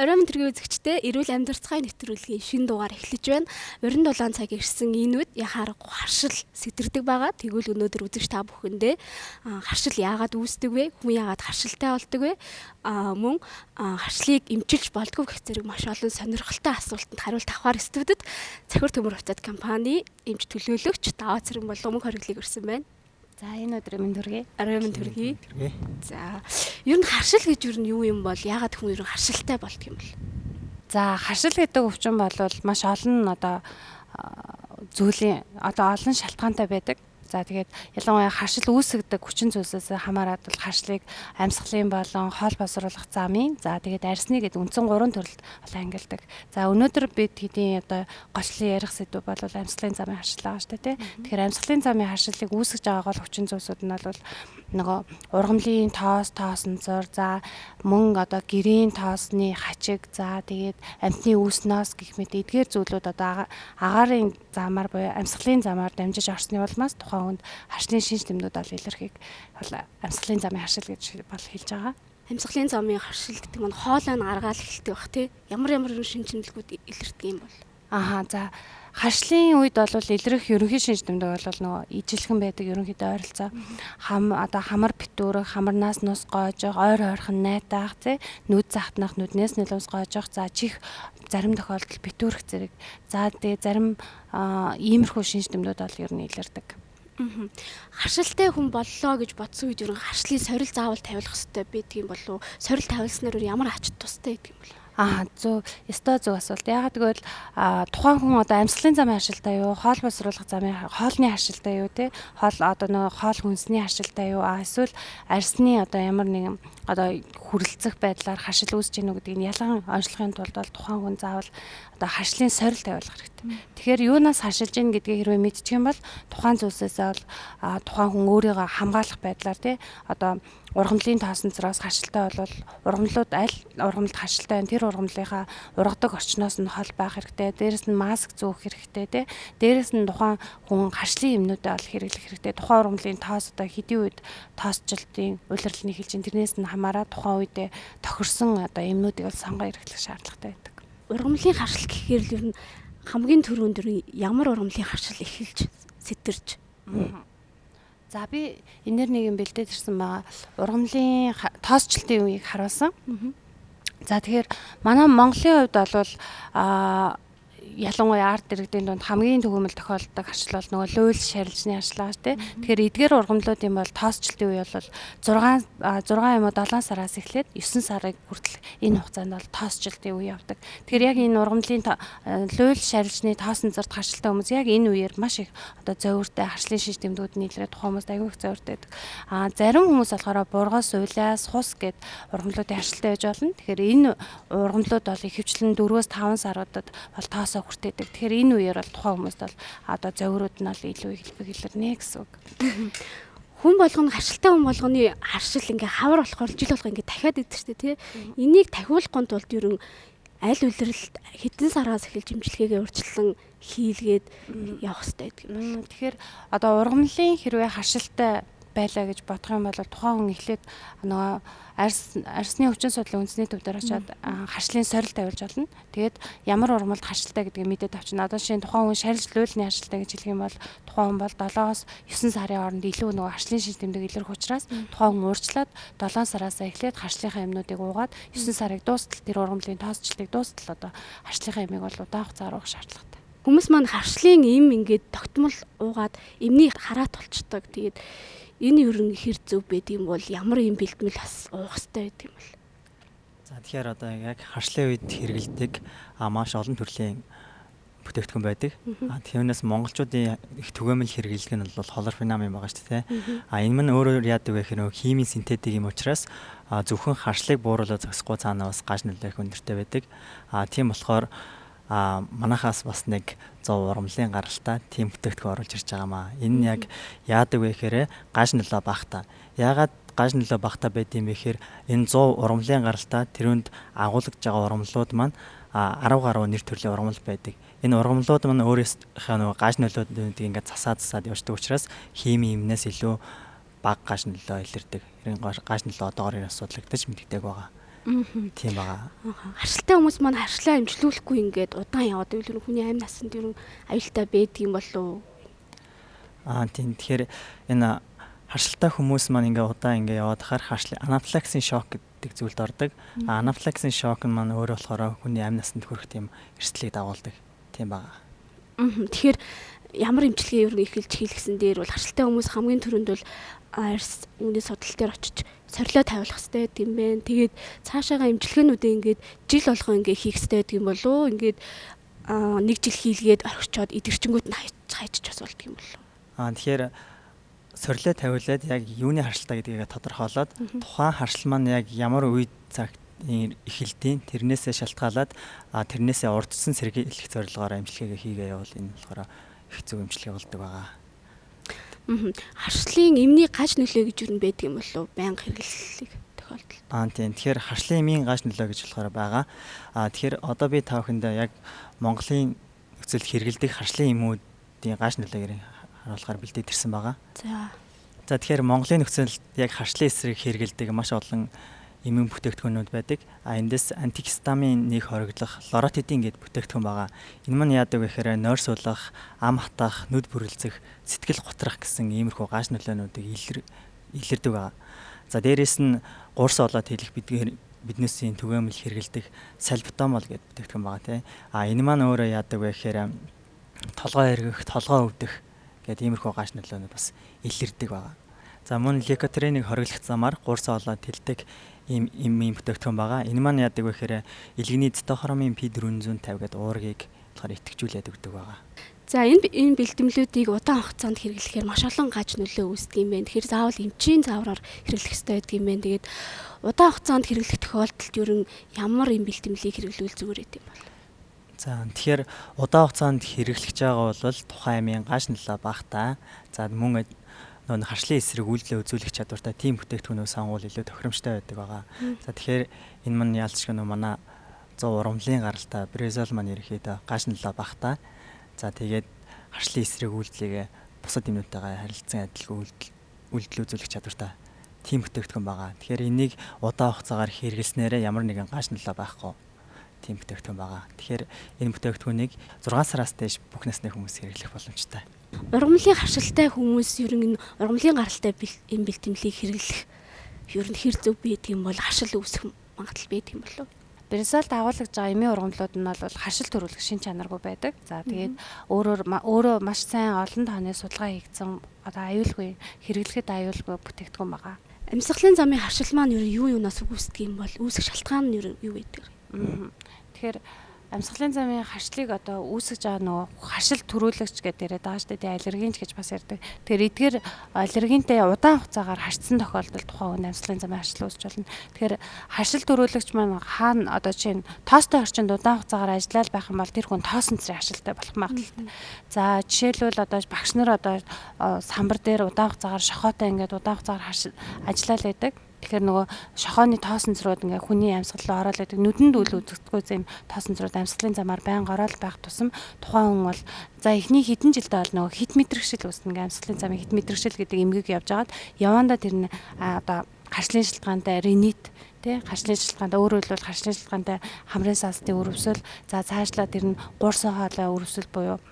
Оройн төргийн үзэгчдээ эрүүл амьдралцгай нэвтрүүлгийн шинэ дугаар эхлэж байна. 27 цаг ирсэн энэ үед яхаарахгүй харшил сэтэрдэг байгаа. Тэгвэл өнөөдөр үзэгч та бүхэндээ харшил яагаад үүсдэг вэ? Хүн яагаад харшилтай болдог вэ? Мөн харшлыг эмчилж болдгоо гэх зэрэг маш олон сонирхолтой асуултанд хариулт авахар студид Цахир төмөр хувьцаат компани эмч төлөөлөгч даваа цэрэн болон мөнх хориглыг өрсөн байна. За энэ өдрийн минь төргий. Оройн төргий. За ер нь харшил гэж ер нь юу юм бол яагаад хүн ер нь харшилтай болдго юм бол? За харшил гэдэг өвчин бол маш олон зүйлийн олон шалтгаантай байдаг. За тэгээд ялангуяа харшил үүсгдэг хүчин зүйлсээс хамаарат бол харшлыг амьсгалын болон хоол босруулах замын тэгээд арсны гэдэг үндсэн 3 төрөлд ангилдаг. За өнөөдөр бид хэдийн голчлон ярих сэдв бол амьсгалын замын харшил байгаа шүү дээ. Тэгэхээр амьсгалын замын харшилыг үүсгэж байгаа гол хүчин зүйлсүүд нь бол нөгөө ургамлын тоосонцор мөн гэрийн тоосны хачиг тэгээд амьтны үүснээс гэх мэт эдгээр зүйлүүд агаарын замаар буюу амьсгалын замаар дамжиж орсны улмаас тухайн хүнд харшлын шинж тэмдгүүд бол илэрхийг амьсгалын замын харшил гэж бол хэлж байгаа. Амьсгалын замын харшил гэдэг нь хоолой нь гаргаал эхэлдэг бах тий. Ямар шинж тэмдгүүд илэрдэг юм бол? За харшлын үед бол илрэх ерөнхий шинж тэмдэг бол нөгөө ижилхэн байдаг ерөнхийдөө ойролцоо хамар битүүрэх, хамарнаас нус гоожих, ойрхон найтах, нүд захтнах, нүднээс нэлүүс гоожих, чих зарим тохиолдолд битүүрэх зэрэг. Тэгээд зарим иймэрхүү шинж тэмдгүүд бол ер нь илэрдэг. Харшилтай хүн боллоо гэж бодсон үед ер нь харшлын сорил заавал тавилах хэрэгтэй байдаг юм болов уу? Сорил тавилснаар ямар ач тустай гэдэг юм бол? Зөв асуулт. Яагаад гэвэл тухайн хүн амьсгалын замын харшилтай юу, хоол босруулах замын хоолны харшилтай юу те? Хоол хоол хүнсний харшилтай юу? Эсвэл арсны ямар нэгэн хүрэлцэх байдлаар харшил үүсэж гинүү гэдгийг нь ялган онцлохын тулд бол тухайн хүн заавал харшлын сорил тавиулах хэрэгтэй. Тэгэхээр юунаас харшилж гин гэдгийг хэрвээ мэдчих юм бол тухайн зүйлсээс бол тухайн хүн өөрийгөө хамгаалах байдлаар те ургамлын тоосонцороос харшилтай бол ургамлууд аль ургамлд харшилтай байна тэр ургамлынхаа ургадаг орчноос нь хол байх хэрэгтэй. Дээрэс нь маск зүүх хэрэгтэй те. Дээрэс нь тухайн хүн харшлын юмнуудаа ол хэрэглэх хэрэгтэй. Тухайн ургамлын тоос хэдийн үед тоосчлтын улирлын хэлж тэрнээс нь хамаараа тухайн үедээ тохирсон юмнуудыг бол сонгоо хэрэглэх шаардлагатай байдаг. Ургамлын харшил гэхээр л ер нь хамгийн түрүүнд ямар ургамлын харшил эхэлж сэтэрж За би энээр нэг юм бэлдээд ирсэн байгаа. Ургамлын тоосчлтын үеийг харуулсан. За тэгэхээр манай Монголын хувьд бол ялангуяа арт иргэдийн дунд хамгийн төгөөмөл тохиолддог харшил бол нөгөө луйл шарилжны харшил байгаа шүү дээ. Тэгэхээр эдгээр ургамлуудын бол тоосчлтын үе бол 6 юм уу 7 сараас эхлээд 9 сарын хүртэл энэ хугацаанд бол тоосчлтын үе явдаг. Тэгэхээр яг энэ ургамлын луйл шарилжны тоосонцорт харшилтай хүмүүс яг энэ үеэр маш их зовиртой харшлын шинж тэмдгүүд нь илрээд тухайн хүмүүст аягүй их зовиртой байдаг. Зарим хүмүүс болохоор бургас, улаас, хус гэд ургамлуудын харшилтай байж болно. Тэгэхээр энэ ургамлууд бол ихэвчлэн 4-5 саруудад бол тоосоо хүртээдэг. Тэгэхээр энэ үеэр бол тухайн хүмүүст бол зовирууд нь бол илүү их илэрнэ гэсэн үг. Хүн болгоно харшилтай хүн болгоны харшил хавар болохоор жил болох дахиад идэв штэ тий. Энийг тахиулахын тулд ер нь аль улирлд хэдэн сараас эхэлж имчилгээгээ урьдчилан хийлгээд явах хэрэгтэй гэдэг юм. Тэгэхээр ургамлын хэрвээ харшилтай байлаа гэж бодох юм бол тухайн хүн эхлээд нөгөө арсны өвчин судлалын үндэсний төв дээр очиад харшлын сорил тавилж болно. Тэгээд ямар ургамалд харшилтай гэдгийг мэдээд авчна. Жишээ нь тухайн хүн шарилж луйлны харшилтай гэж хэлэх юм бол тухайн хүн бол 7-оос 9 сарын хооронд илүү нөгөө харшлын шинж тэмдэг илэрх учраас тухайн хүн уурчлаад 7 сараас эхлээд харшлынхаа юмнуудыг уугаад 9 сарыг дуустал тэр ургамлын тоосчлтыг дуустал харшлынхаа юмыг бол удаан хугацаар уух шаардлагатай. Хүмүүс маань харшлын тогтмол уугаад эмний хараат толчдог. Тэгээд энэ ер нь хэр зөв байдаг юм бол ямар юм бэлтгэл уух хэрэгтэй байдаг юм бол. За тэгэхээр яг харшлын үед хэрэгэлдэг маш олон төрлийн бүтээгдэхүүн байдаг. Түүнээс монголчуудын их түгээмэл хэрэглэх нь бол хлорфенам юм байгаа шүү дээ. Энэ мань өөрөөр яадаг вэ гэхээр химийн синтетик юм учраас зөвхөн харшлыг бууруулаад зогсохгүй цаанаа бас гаж нөлөөлөх өндөртэй байдаг. Тийм болохоор манахаас бас нэг 100 ургамлын гаралтай тийм бүтээгдэхүүн оруулж ирж байгаамаа. Энэ нь яг яадаг вэ гэхээр гаж нөлөө багтаа. Яагаад гаж нөлөө багтаа байдığım бэ гэхээр энэ 100 ургамлын гаралтай тэрүүнд агуулгаж байгаа ургамлууд маань 10 гаруй нэр төрлийн ургамал байдаг. Энэ ургамлууд маань өөрөөсөө нөгөө гаж нөлөөдүүдийг ингээд засаад явждаг учраас хими юмнаас илүү бага гаж нөлөө илэрдэг. Гаж нөлөө одоогоор асуудлагдаж мэддэг байгаа. Тийм байгаа. Харшилтай хүмүүс маань харшлаа имжлүүлэхгүй ингээд удаан яваад байвал хүний амь насанд ер нь аюултай байдгийм болов. Тийм. Тэгэхээр энэ харшилтай хүмүүс маань ингээ удаан ингээ яваад хахаар анафилаксийн шок гэдэг зүйлд ордог. Анафилаксийн шок нь маань өөрөө болохоор хүний амь насанд хүрэх тийм эрсдлийг дагуулдаг. Тийм байгаа. Тэгэхээр ямар эмчилгээ ер нь эхэлж хийлгсэн дээр бол харшилтай хүмүүс хамгийн түрүүнд бол арьс үүний судал дээр очиж сорилоо тавиулах хэрэгтэй гэдэг юм байна. Тэгээд цаашаага эмчилгээнүүдээ ингээд жил болгоо ингээд хийх хэрэгтэй гэдэг юм болов уу? Ингээд нэг жил хийлгээд орхичоод идэрчингүүд нь хайчих бас болдго юм болов уу? Тэгэхээр сорилоо тавиулаад яг юуны харшилтаа гэдгийг тодорхойлоод тухайн харшил маань яг ямар үед цагт эхэлдэйн тэрнээсээ шалтгаалаад тэрнээсээ урдсан сэргийлэх зорилгоор эмчилгээгээ хийгээ явуул энэ болохоор их зөв эмчилгээ болдог байгаа. Харшлын эмний гаж нөлөө гэж юу байдаг юм болов байнга хэрэглэх тохиолдолд. Тийм. Тэгэхээр харшлын эмийн гаж нөлөө гэж болохоор байгаа. Тэгэхээр одоо би та бүхэндээ яг Монголын нөхцөлд хэрэглэдэг харшлын эмүүдийн гаж нөлөөг харуулахаар бэлдээд ирсэн байгаа. За тэгэхээр Монголын нөхцөлд яг харшлын эсрэг хэрэглэдэг маш олон эмийн бүтээгдэхүүнүүд байдаг. Эндээс антигистамин нэг хориглох лоротидин гэдэг бүтээгдэхүүн байгаа. Энэ маань яадаг вэ гэхээр нойр суулгах, ам хатах, нүд бүрэлцэх, сэтгэл готрах гэсэн иймэрхүү гаж нөлөөнүүдийг илэрдэг байгаа. За дээрэс нь гурс олоод хэлэх биднээсийн түгээмэл хэрэглэдэг сальбутамол гэдэг бүтээгдэхүүн байгаа тийм. Энэ маань өөрөө яадаг вэ гэхээр толгой эргэх, толгой өвдөх гэдэг иймэрхүү гаж нөлөөнүүд бас илэрдэг байгаа. За мөн лекотриныг хориглох замаар гурс олоод тэлдэг ийм бүтээгдэхүүн байгаа. Энэ маань яадаг вэ гэхээр илгэний цитохромын P450 гэдэг уургийг болохоор идэвхжүүлээд өгдөг байгаа. За энэ бэлтгэлүүдийг удаан хугацаанд хэрэглэхээр маш олон гаж нөлөө үүсдэг юм байна. Тэгэхээр заавал эмчийн заавраар хэрэглэх хэрэгтэй байдаг юм байна. Тэгээд удаан хугацаанд хэрэглэх тохиолдолд ер нь ямар юм бэлтгэлийг хэрэглүүл зүгээр гэдэг юм бол. За тэгэхээр удаан хугацаанд хэрэглэж байгаа бол тухайн амийн гаж нөлөө багтаа. За мөн нөө харшлын эсрэг үйлдэлээ үзүүлэх чадвартай тийм бүтээгдэхүүнөө сонгуул илүү тохиромжтой байдаг байгаа. За тэгэхээр энэ маань яалтчгүй нөө манай 100 урамлын гаралтай брезол маань ерөөхдөө гаж нөлөө багтаа. За тэгээд харшлын эсрэг үйлдэлийг бусад юмнуудтайгаа харилцан адилхан үйлдэл үзүүлэх чадвартай тийм бүтээгдэхүүн байгаа. Тэгэхээр энийг удаан хугацаагаар хэрэглэснээрээ ямар нэгэн гаж нөлөө байхгүй тийм бүтээгдэхүүн байгаа. Тэгэхээр энэ бүтээгдэхүүнийг 6 сараас дээш бүх насны хүмүүс хэрэглэх боломжтой. Ургамлын харшилтай хүмүүс ер нь ургамлын гаралтай энэ бэлтгэлийг хэрэглэх ер нь хэр зөв байдаг юм бол харшил үүсэх магадлал байдаг юм болов? Брезолд агуулгаж байгаа эмийн ургамлууд нь бол харшил төрүүлэх шин чанаргүй байдаг. За тэгээд өөрөө маш сайн олон тооны судалгаа хийгдсэн одоо аюулгүй хэрэглэхэд аюулгүй бүтээгдэхүүн байгаа. Амьсгалын замын харшил маань ер нь юу юунаас үүсдэг юм бол үүсэх шалтгаан нь ер нь юу байдаг? Тэгэхээр амьсгалын замын харшлыг одоо үүсгэж байгаа нөгөө харшил төрүүлэгч гэдэг яриад байгаа шүү дээ. Аллергенч гэж бас ярьдаг. Тэгэхээр эдгээр аллергентэй удаан хугацаагаар харьцсан тохиолдолд тухайн хүн амьсгалын замын харшил үүсч болно. Тэгэхээр харшил төрүүлэгч маань хаана одоо чинь тоостой орчинд удаан хугацаагаар ажиллаад байх юм бол тэр хүн тоосон цэрийн харшилтай болох магадлалтай. За жишээлбэл одоо багш нар одоо самбар дээр удаан хугацаагаар шохоотой ингээд удаан хугацаагаар ажиллаад байдаг. Тэгэхээр нөгөө шохооны тоосонцрууд ингээ хүний амьсгал руу ороод байдаг. Нүдэнд үл үзэгдэхгүй зэм тоосонцрууд амьсгалын замаар байнга ороод байх тусам тухайн хүн бол за эхний хэдэн жилдээ бол нөгөө хит мэдрэгшил үүснэ. Ингээ амьсгалын замын хит мэдрэгшил гэдэг эмгэг явж байгаад явандаа тэр нь одоо харшлын шилтгаантай ринит тий харшлын шилтгаантай өөрөөр хэлбэл харшлын шилтгаантай хамрын саастын өрөвсөл за цаашлаа тэр нь гуурсан хоолой өрөвсөл буюу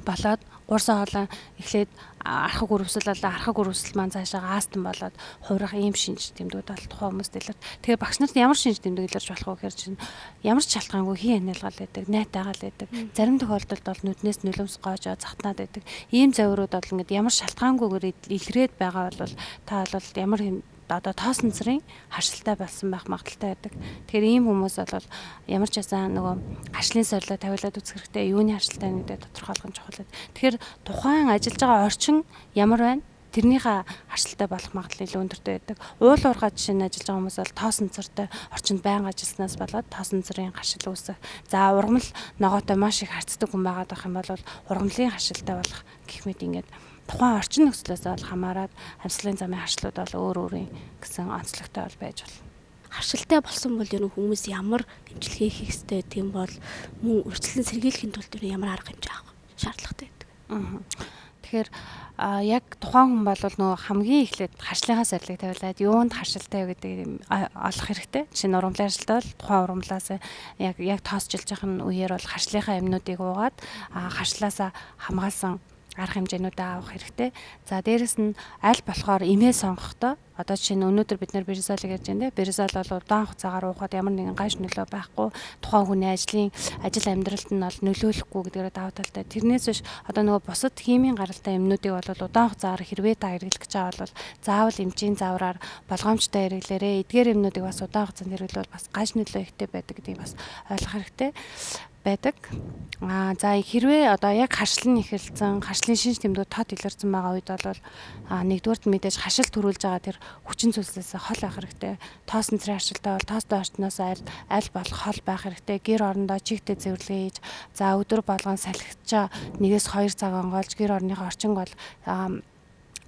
болоод гуурсан хоолой эхлээд архаг өрөвсөл болоо архаг өрөвсөл маань цаашаа астан болоод хувирах ийм шинж тэмдгүүд бол тухайн хүмүүст илэр. Тэгэхээр багш нарт ямар шинж тэмдэг илэрч болох вэ гэхээр чинь ямар ч шалтгаангүй хийн ханиалгал байдаг, найтаагаал байдаг. Зарим тохиолдолд бол нүднээс нулимс гоожоо захтнаад байдаг. Ийм завирууд бол ингээд ямар шалтгаангүйгээр илрээд байгаа бол та бол ямар одоо тоосон цэрийн харшилтай болсон байх магадaltaй байдаг. Тэгэхээр ийм хүмүүс бол ямар ч байсан нөгөө харшлын сорилоо тавиулаад үзэх хэрэгтэй. Юуны харшилтай нэгдээ тодорхойлох нь чухал. Тэгэхээр тухайн ажиллаж байгаа орчин ямар байна? Тэрнийхээ харшилтай болох магадлал илүү өндөртэй байдаг. Уул уурхай жишээ нь ажиллаж байгаа хүмүүс бол тоосон цэртэй орчинд байнга ажилласнаас болоод тоосон цэрийн харшил үүсэх. За ургамал ногоотой маш их харцдаг хүн байгаад байх юм бол ургамлын харшилтай болох гэх мэт ингээд тухайн орчин нөхцлөөс бол хамаарат амьсгалын замын харшлууд бол өөр өөрийн гэсэн онцлогтой бол байж болно. Харшилтай болсон бол ер нь хүмүүс ямар эмчилгээ хийх ёстой гэдэг юм бол мөн өрчлөн сэргийлэхийн тулд ямар арга хэмжээ авах шаардлагатай байдаг. тэгэхээр яг тухайн хүн бол нөгөө хамгийн эхлээд харшлынхаа зорилгыг тавиулаад юунд харшилтай вэ гэдэг олох хэрэгтэй. Жишээ нь ургамлын харшилтай бол тухайн ургамлаас яг тоосжилж явах нь үеэр бол харшлынхаа юмнуудыг уугаад харшлаасаа хамгаалсан арга хэмжээнүүдээ авах хэрэгтэй. За дээрэс нь аль болохоор эмээ сонгохдоо одоо жишээ нь өнөөдөр бид нэр биризолыг ярьж байна. Биризол бол удаан хугацаагаар уухад ямар нэгэн гаш нөлөө байхгүй. Тухайн хүний ажил амьдралд нь бол нөлөөлөхгүй гэдгээр даваа талтай. Тэрнээс биш одоо нөгөө бусад химийн гаралтай юмнуудыг бол удаан хугацаагаар хэрвээ та хэрэглэх гэж байгаа бол заавал эмчийн заавраар болгоомжтой хэрэглээрэй. Эдгээр юмнуудыг бас удаан хугацаанд хэрэглэвэл бас гаш нөлөө ихтэй байдаг гэдгийг бас ойлгох хэрэгтэй байдаг. За хэрвээ одоо яг харшлан эхэлсэн, харшлын шинж тэмдгүүд тод илэрсэн байгаа үед бол нэгдүгээрт мэдээж харшил төрүүлж байгаа тэр хүчин зүйлсээс хол байх хэрэгтэй. Тоос нэрийн харшилтай бол тоостой орчноос аль болох хол байх хэрэгтэй. Гэр орондоо чигтэй цэвэрлэгээ хийж, за өдөр болгон салхичаа 1-2 цаг онгойлж гэр орныхоо орчин бол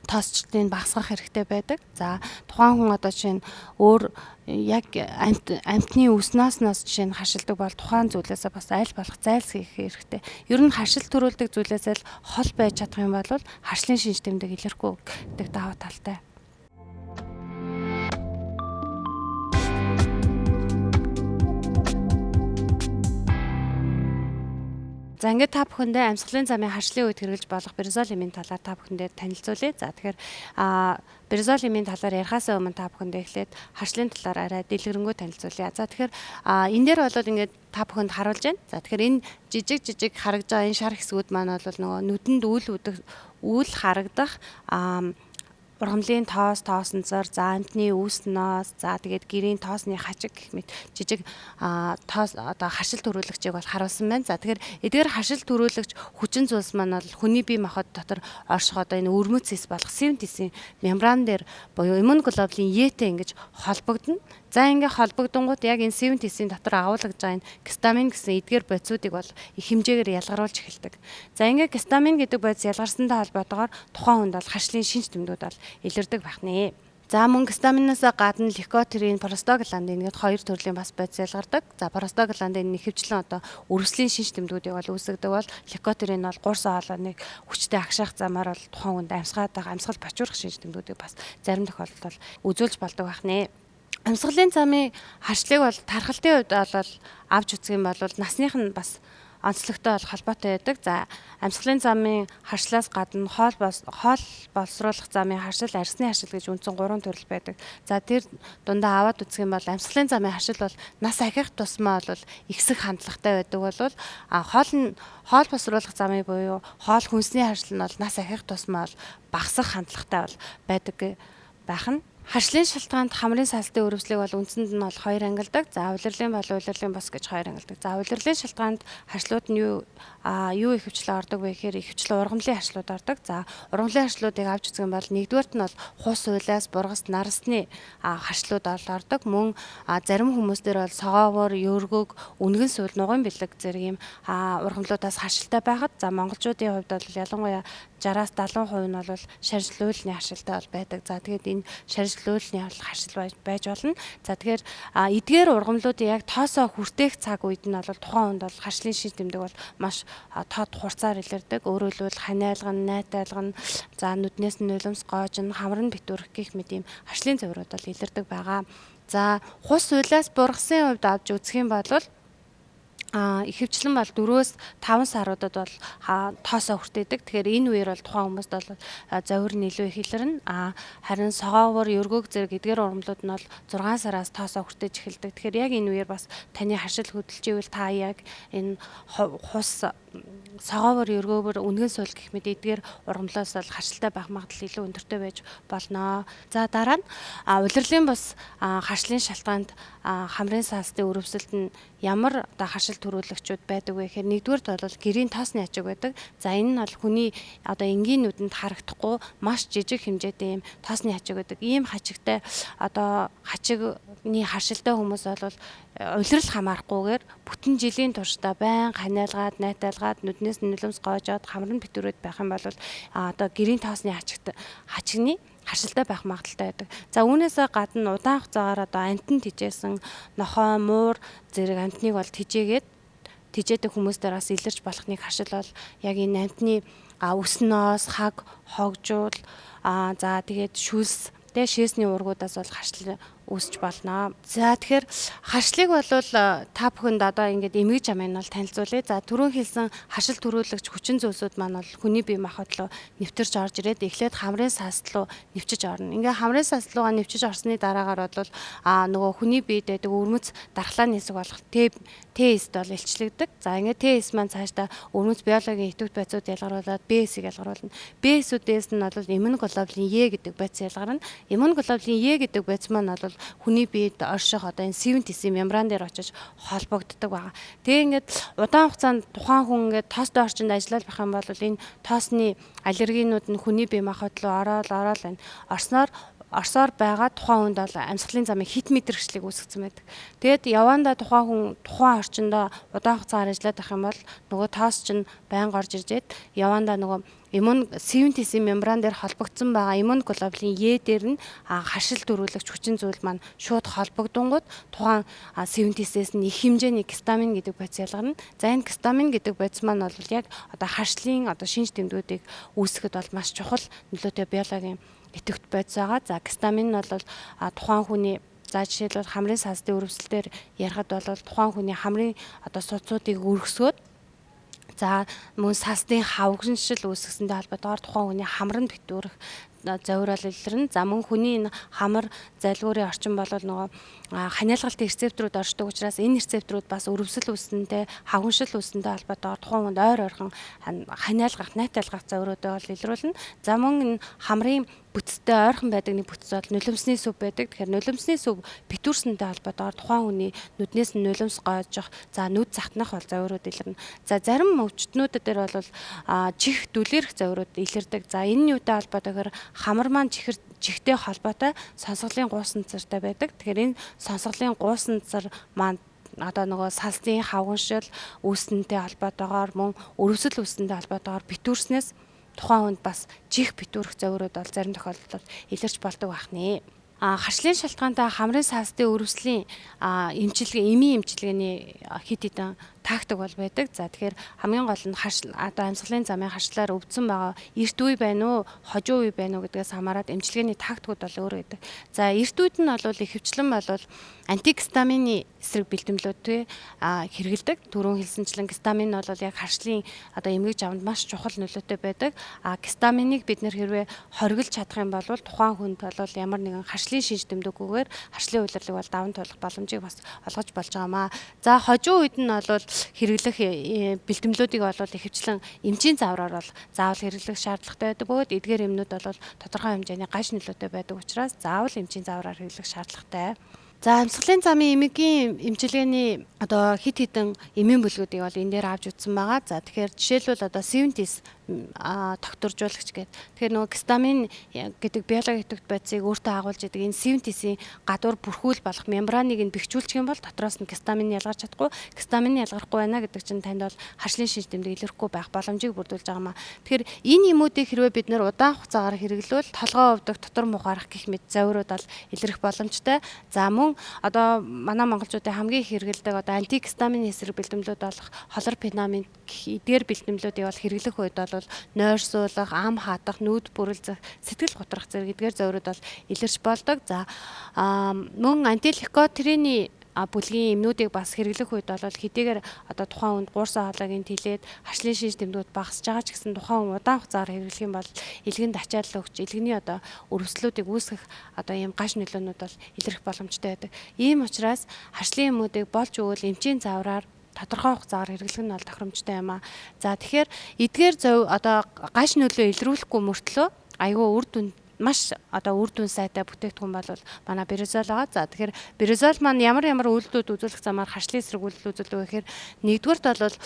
тоосчлтыг багасгах хэрэгтэй байдаг. За тухайн хүн одоо жишээ нь өөр яг амьтны үснааснаас жишээ нь харшилдаг бол тухайн зүйлээсээ бас аль болох зайлсхийх хэрэгтэй. Ер нь харшил төрүүлдэг зүйлээсээ л хол байж чадах юм бол харшлын шинж тэмдэг илэрхгүй гэдэг даваа талтай. За ингээд та бүхэндээ амьсгалын замын харшлын үед хэрэглэж болох биризол эмийн талаар та бүхэндээ танилцуулъя. За тэгэхээр биризол эмийн талаар ярихаас өмнө та бүхэндээ эхлээд харшлын талаар арай дэлгэрэнгүй танилцуулъя. За тэгэхээр энэ дээр бол ингээд та бүхэнд харуулж байна. За тэгэхээр энэ жижиг харагдж байгаа энэ шар хэсгүүд маань бол нөгөө нүдэнд үйл харагдах ургамлын тоосонцор, за амтны үүснээс, за тэгээд гэрийн тоосны хачиг гэх мэт жижиг тоос одоо харшил төрүүлэгчийг бол харуулсан байна. За тэгэхээр эдгээр харшил төрүүлэгч хүчин зүйлс маань бол хүний бие махбод дотор орших одоо энэ өрмөцс болох севентисийн мембран дээр буюу иммуноглобулин Е-тэй ингэж холбогдно. За ингээ холбогдонгууд яг энэ севентисийн дотор агуулгаж байгаа энэ гистамин гэсэн эдгээр бодисуудыг бол их хэмжээгээр ялгаруулж эхэлдэг. За ингээ гистамин гэдэг бодис ялгарсантай холбоотойгоор тухайн хүнд бол харшлын шинж тэмдгүүд бол илэрдэг байх нэ. За мөн гистаминаас гадна лейкотрийн, простагландин гэдэг хоёр төрлийн бас бодис ялгардаг. За простагландин нэхэвчлэн одоо өрөвслийн шинж тэмдгүүдийг бол үүсгэдэг бол лейкотрийн бол гурс хоолойныг хүчтэй агшаах замаар бол тухайн хүнд амьсгал бочуурах шинж тэмдгүүдийг бас зарим тохиолдолд үзүүлж болдог байх нэ. Амьсгалын замын харшлыг бол тархалтын үед бол авч үзэх юм бол насных нь бас онцлогтой бол холбоотой байдаг. За амьсгалын замын харшлаас гадна хоол боловсруулах замын харшил, арсны харшил гэж үндсэн 3 төрөл байдаг. За тэр дундаа аваад үзэх юм бол амьсгалын замын харшил бол нас ахих тусмаа бол ихсэх хандлагатай байдаг бол хоол боловсруулах замын буюу хоол хүнсний харшил нь бол нас ахих тусмаа бол багасах хандлагатай бол байдаг байх нь. Харшлын шалтгаанд хамрын саалтын өрөвслийг бол үндсэнд нь бол 2 ангилдаг. За улирлын бол улирлын бос гэж 2 ангилдаг. За улирлын шалтгаанд харшлууд нь юу ихэвчлэн ордог вэ гэхээр ихэвчлэн ургамлын харшлууд ордог. За ургамлын харшлуудыг авч үзэх юм бол нэгдүгээрт нь бол хус уйлаас бургас нарасны харшлууд ордог. Мөн зарим хүмүүс дээр бол согоовор, ёргөг, үнгэн сүүл, нугын бэлэг зэрэг юм ургамлуудаас харшилтай байхад за монголчуудын хувьд бол ялангуяа 60-70% нь бол шаржлуулны харшилтай бол байдаг. За тэгээд энэ шаржлуулны харшил байж болно. За тэгэхээр эдгээр ургамлуудын яг тоосоо хүртээх цаг үед нь бол тухайн хүнд бол харшлын шинж тэмдэг бол маш тод хурцаар илэрдэг. Өөрөөр хэлбэл ханиалган, найтайлган, за нүднээс нь нулимс гоожин, хамрын битүүрх гэх мэт ийм харшлын цэврүүд бол илэрдэг байгаа. За хус уйлаас бургасын хувьд авч үзэх юм бол ихэвчлэн бол 4-5 саруудад бол тоосоо хүртээдэг. Тэгэхээр энэ үеэр бол тухайн хүмүүст бол завир нь илүү их илэрнэ. Харин согоовор, ёргөг зэрэг эдгээр ургамлууд нь бол 6 сараас тоосоо хүртээж эхэлдэг. Тэгэхээр яг энэ үеэр бас таны харшил хөдөлж ивэл та яг энэ хус согоовор, ёргөөр, үнгэн суул гэх мэт эдгээр ургамлаас бол харшилтай байх магадлал илүү өндөртэй байж болно. За дараа нь улирлын бас харшлын шалтгаанд хамрын саалтын өрөвсөлд нь ямар одоо харшил төрүүлэгчүүд байдаг вэ гэхээр нэгдүгээрт бол гэрийн тоосны хажиг байдаг. За энэ нь бол хүний одоо энгийн нүдэнд харагдахгүй маш жижиг хэмжээтэй ийм тоосны хажиг байдаг. Ийм хажигтай одоо хачигны харшилтай хүмүүс бол улирал хамаарахгүйгээр бүтэн жилийн туршдаа байнга ханиалгаад, найтайлгаад, нүднээс нулимс гоожоод, хамрын битүүрээд байх юм бол одоо гэрийн тоосны хачигны харшилтай байх магадaltaй байдаг. За үүнээс гадна удаан хугацаагаар одоо амтан тижээсэн нохой, муур зэрэг амтныг бол тижээдэг хүмүүстээр бас илэрч болох нэг харшил бол яг энэ амтны өснөөс хаг хогжуул за тэгээд шүлс тэ шээсний уургуудаас бол харшлал үүсч болно. За тэгэхээр харшлыг бол та бүхэнд одоо ингээд эмгэж амын бол танилцуулъя. За түрүүн хэлсэн харшил төрүүлэгч хүчин зүйлсүүд маань бол хүний бие махбод руу нэвтэрч орж ирээд эхлээд хамрын сас руу нэвчиж орно. Ингээ хамрын сас руугаа нэвчиж орсны дараагаар бол нөгөө хүний биед байдаг өвөрмөц дархлааны хэсэг болох Т-эст бол илчлэгдэг. За ингээ Т-эс маань цаашдаа өвөрмөц биологийн идэвхтэй байцууд ялгаруулад Б-эсийг ялгаруулна. Б-эсүүдээс нь бол иммуноглобулин Е гэдэг байц ялгарна. Иммуноглобулин Е гэдэг байц маань бол хүний биед орших одоо энэ 70 мембран дээр очиж холбогддог байгаа. Тэгээ ингээд удаан хугацаанд тухайн хүн ингээд тоостой орчинд ажиллаж байх юм бол энэ тоосны аллергинууд нь хүний бие махбод руу ороод энэ орсоор байгаа тухайн хүнд бол амьсгалын замын хит мэдрэгчлийг үүсгэсэн байдаг. Тэгэд явандаа тухайн хүн тухайн орчиндөө удаан хугацаар ажиллаад байх юм бол нөгөө тоос чинь байнга орж иржээд явандаа нөгөө иммун 70 мембран дээр холбогдсон байгаа иммуноглобулин Е дээр нь харшил төрүүлэгч хүчин зүйл маань шууд холбогдонгууд тухайн 70-с нь их хэмжээний гистамин гэдэг байц ялгарна. За энэ гистамин гэдэг байц маань бол яг одоо харшлын одоо шинж тэмдгүүдийг үүсгэхэд бол маш чухал нөлөөтэй биологийн идэвхт байц байгаа. За гистамин нь бол тухайн хүний за жишээлбэл хамрын сасны өрөвсөлтөөр ярихад бол тухайн хүний хамрын одоо судсуудыг өргөсгөөд за мөн сасны хавгшил үүсгэсэнтэй холбоотойгоор тухайн хүний хамранд битүүрэх завьрал илэрнэ. За мөн хүний энэ хамар залгуурын орчин бол нөгөө ханиалгалтын рецепторууд оршдог учраас энэ рецепторууд бас өрөвсөл үүснэнтэй хавгшил үүснэнтэй холбоотойгоор тухайн хүнд ойр ойрхон ханиалгах, найталгах завьруудыг бол илрүүлнэ. За мөн энэ хамрын бүтцтэй ойрхон байдаг нэг бүтц бол нулимсны сүв байдаг. Тэгэхээр нулимсны сүв битүүрсэнтэй холбоотойгоор тухайн хүний нүднээс нь нулимс гоожих, за нүд захтнах бол завьрууд илэрнэ. За зарим өвчтнүүдэд дээр бол чих дүлээрх завьрууд илэрдэг. За энэ юутай холбоотойгоор хамар маань чихтэй холбоотой сонсголын гуусан цартай байдаг. Тэгэхээр энэ сонсголын гуусан цар маань одоо нөгөө салсын хавгшил үүснэнтэй холбоотойгоор мөн өрөвсөл үүснэнтэй холбоотойгоор битүүрснээс тухайн хүнд бас чих битүүрэх завьрууд бол зарим тохиолдолд илэрч болдог байна. Харшлын шалтгаантай хамрын сасны өрөвслийн эмийн эмчилгээний хэд хэдэн тактик бол байдаг. За тэгэхээр хамгийн гол нь одоо амьсгалын замын харшлаар өвдсөн байгаа эрт үе байна уу, хожуу үе байна уу гэдгээс хамаарат эмчилгээний тактикуд бол өөр байдаг. За эрт үед нь бол ихэвчлэн бол антигистамины эсрэг бэлтгэлүүд хэрэгэлдэг. Түрүүн хэлсэнчлэн гистамин бол яг харшлын одоо эмгэж аванд маш чухал нөлөөтэй байдаг. Гистаминыг бид нэр хэрвээ хоригдож чадах юм бол тухайн хүнд бол ямар нэгэн харшлын шинж тэмдэггүйгээр харшлын улирлыг бол даван туулах боломжийг бас олгож болж байгаамаа. За хожуу үед нь бол хэрэглэх бэлтгэлүүдийг бол ихэвчлэн эмчийн завраар бол заавал хэрэглэх шаардлагатай байдаг бөгөөд эдгээр эмнүүд бол тодорхой хэмжээний гаж нөлөөтэй байдаг учраас заавал эмчийн завраар хэрэглэх шаардлагатай. За амьсгалын замын эмийн эмчилгээний одоо хит хитэн эмийн бүлгүүдийг бол энэ дээр авч үзсэн байгаа. За тэгэхээр жишээлбэл одоо 70 тогтворжуулагч гэдэг. Тэгэхээр нөгөө гистамин гэдэг биологийн идэвхт байцыг өөртөө агуулж идэг энэ 70-ийн гадуур бүрхүүл болох мембраныг нь бэхжүүлчих юм бол дотроос нь гистамин ялгарч чадахгүй. Гистамин ялгарахгүй байна гэдэг чинь танд бол харшлын шинж тэмдэг илэрхгүй байх боломжийг бүрдүүлж байгаамаа. Тэгэхээр энэ эмүүдийг хэрвээ бид нэр удаан хугацаагаар хэрэглэвэл толгоо өвдөх, дотор мухаарах гэх мэт завьрууд бол илэрх боломжтой. За мөн одоо манай монголчуудын хамгийн их хэрэглэдэг одоо антигистамин эсрэг бэлтгэлүүд болох холорпинамид эдгээр бэлтгэлүүдийг бол хэрэглэх үед бол нойрсуулах, ам хатах, нүд бүрэлзэх, сэтгэл готрох зэрэг эдгээр завьрууд бол илэрч болдог. За мөн антилейкотрины бүлгийн эмнүүдийг бас хэрэглэх үед бол хэдийгээр одоо тухайн хүнд гуурсан хоолойг тэлээд харшлын шинж тэмдгүүд багасж байгаа ч гэсэн тухайн хүн удаан хугацаагаар хэрэглэх юм бол илгэнд ачаалал өгч илгэний одоо өрөвслүүдийг үүсгэх одоо ийм гаш нөлөөнүүд бол илэрх боломжтой байдаг. Ийм учраас харшлын эмүүдийг болж өгвөл эмчийн завраар тодорхой хугацаагаар хэрэглэх нь бол тохиромжтой юм аа. За тэгэхээр эдгээр зөв одоо гаш нөлөө илрүүлэхгүй мөртлөө айгүй үр дүн маш одоо үр дүн сайтай бүтээгдэхүүн бол манай березол байгаа. За тэгэхээр березол маань ямар үйлдэлүүд үзүүлэх замаар харшлын эсрэг үйлдэл үзүүлдэг вэ гэхээр нэгдүгээрт бол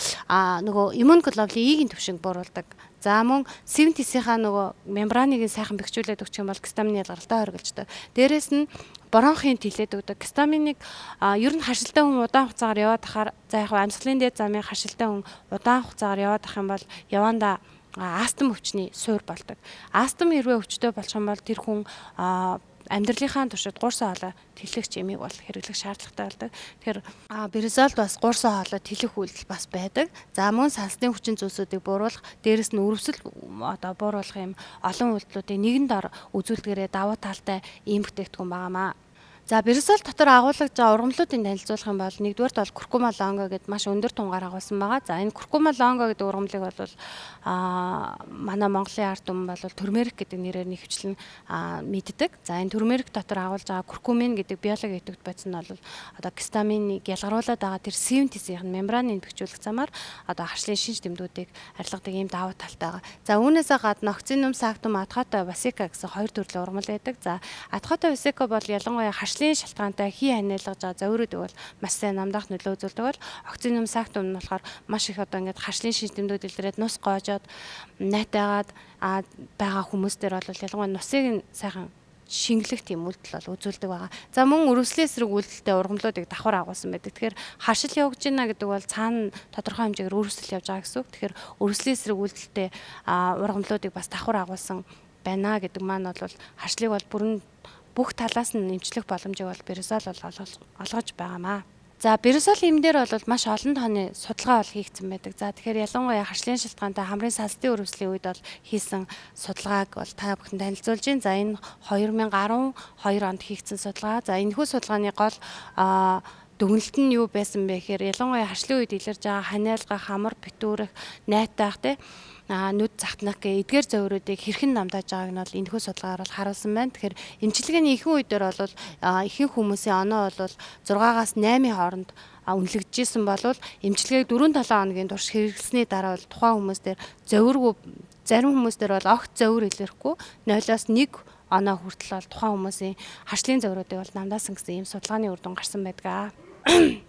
нөгөө иммуноглобулин E-ийн түвшинг бууруулдаг. За мөн 70-ийнхаа нөгөө мембраныг сайхан бэхжүүлээд өгчих юм бол гистамин ялгаралтай хоригддаг. Дээрээс нь бронхын тэлээд өгдөг. Гистаминыг ер нь харшилтай хүн удаан хугацаагаар яваад ахаар за яг амьсгалын дээд замын харшилтай хүн удаан хугацаагаар яваад ах юм бол явандаа астм өвчний суур болдог. Астм хэрвээ өвчтэй болох юм бол тэр хүн амьдралынхаа туршид гурсан хоолой тэлэгч эмийг бол хэрэглэх шаардлагатай болдог. Тэгэхээр бирюзолд бас гурсан хоолой тэлэх үйлдэл бас байдаг. За мөн сансны хүчин зүйлсүүдийг бууруулах, дээрэс нь өрөвсөл бууруулах юм олон үйлдэлүүдийг нэгэн дор үзүүлдгээрээ давуу талтай ийм бүтээгдэхүүн байгаамаа. За бирюзол дотор агуулгаж байгаа ургамлуудыг танилцуулах юм бол нэгдүгээрт бол куркума лонго гэдээ маш өндөр тунгаар агуулсан байгаа. За энэ куркума лонго гэдэг ургамлыг бол манай Монголын ард түмэн бол турмерик гэдэг нэрээр нэвчлэн мэддэг. За энэ турмерик дотор агуулж байгаа куркумин гэдэг биологи идэвхтэй бодис нь бол одоо гистаминыг ялгаруулад байгаа тэр синтезийн мембраныг бэхжүүлэх замаар одоо харшлын шинж тэмдгүүдийг арилгадаг ийм давуу талтай байгаа. За үүнээсээ гадна октинум сактум адхотой васика гэсэн хоёр төрлийн ургамал байдаг. За адхотой васика бол ялангуяа харшлын шалтгаантай хий ханиалгаж байгаа зовируудыг бол маш сайн намдаах нөлөө үзүүлдэг бол октинум сактум нь болохоор маш их одоо ингээд харшлын шинж тэмдгүүд илрээд нус гоожоод найтаагаад байгаа хүмүүстэр бол ялангуяа нусыг сайхан шингэлэх тийм үйлдэл бол үзүүлдэг байгаа. За мөн өрөвслийн эсрэг үйлдэлтэй ургамлуудыг давхар агуулсан байдаг. Тэгэхээр харшил явагдаж байна гэдэг бол цаана тодорхой хэмжээгээр өрөвсөл явж байгаа гэсэн үг. Тэгэхээр өрөвслийн эсрэг үйлдэлтэй ургамлуудыг бас давхар агуулсан байна гэдэг маань бол харшлыг бол бүрэн бүх талаас нь нэмчлэх боломжийг бол бирюзол бол олгож байгаамаа. За бирюзол юм дээр бол маш олон тооны судалгаа бол хийгдсэн байдаг. За тэгэхээр ялангуяа харшлын шалтгаантай хамрын сансдын өрөвслийн үед бол хийсэн судалгааг бол та бүхэн танилцуулж байна. За энэ 2012 онд хийгдсэн судалгаа. За энэхүү судалгааны гол дүгнэлт нь юу байсан бэ гэхээр ялангуяа харшлын үед илэрж байгаа ханиалгах, хамар битүүрэх, найтаах нүд захтнах гэх эдгээр зовируудыг хэрхэн намдааж байгааг нь бол энэхүү судалгаагаар бол харуулсан байна. Тэгэхээр эмчилгээний ихэнх үедэр бол ихэнх хүмүүсийн оноо бол 6-аас 8-ийн хооронд үнэлэгдэжсэн болвол эмчилгээг 4-7 хоногийн турш хэрэглэсний дараа бол тухайн хүмүүс дээр зовиргүй зарим хүмүүс дээр бол огт зовир илэрхгүй 0-аас 1 оноо хүртэл бол тухайн хүмүүсийн харшлын зовируудыг бол намдаасан гэсэн ийм судалгааны үр дүн гарсан байдаг.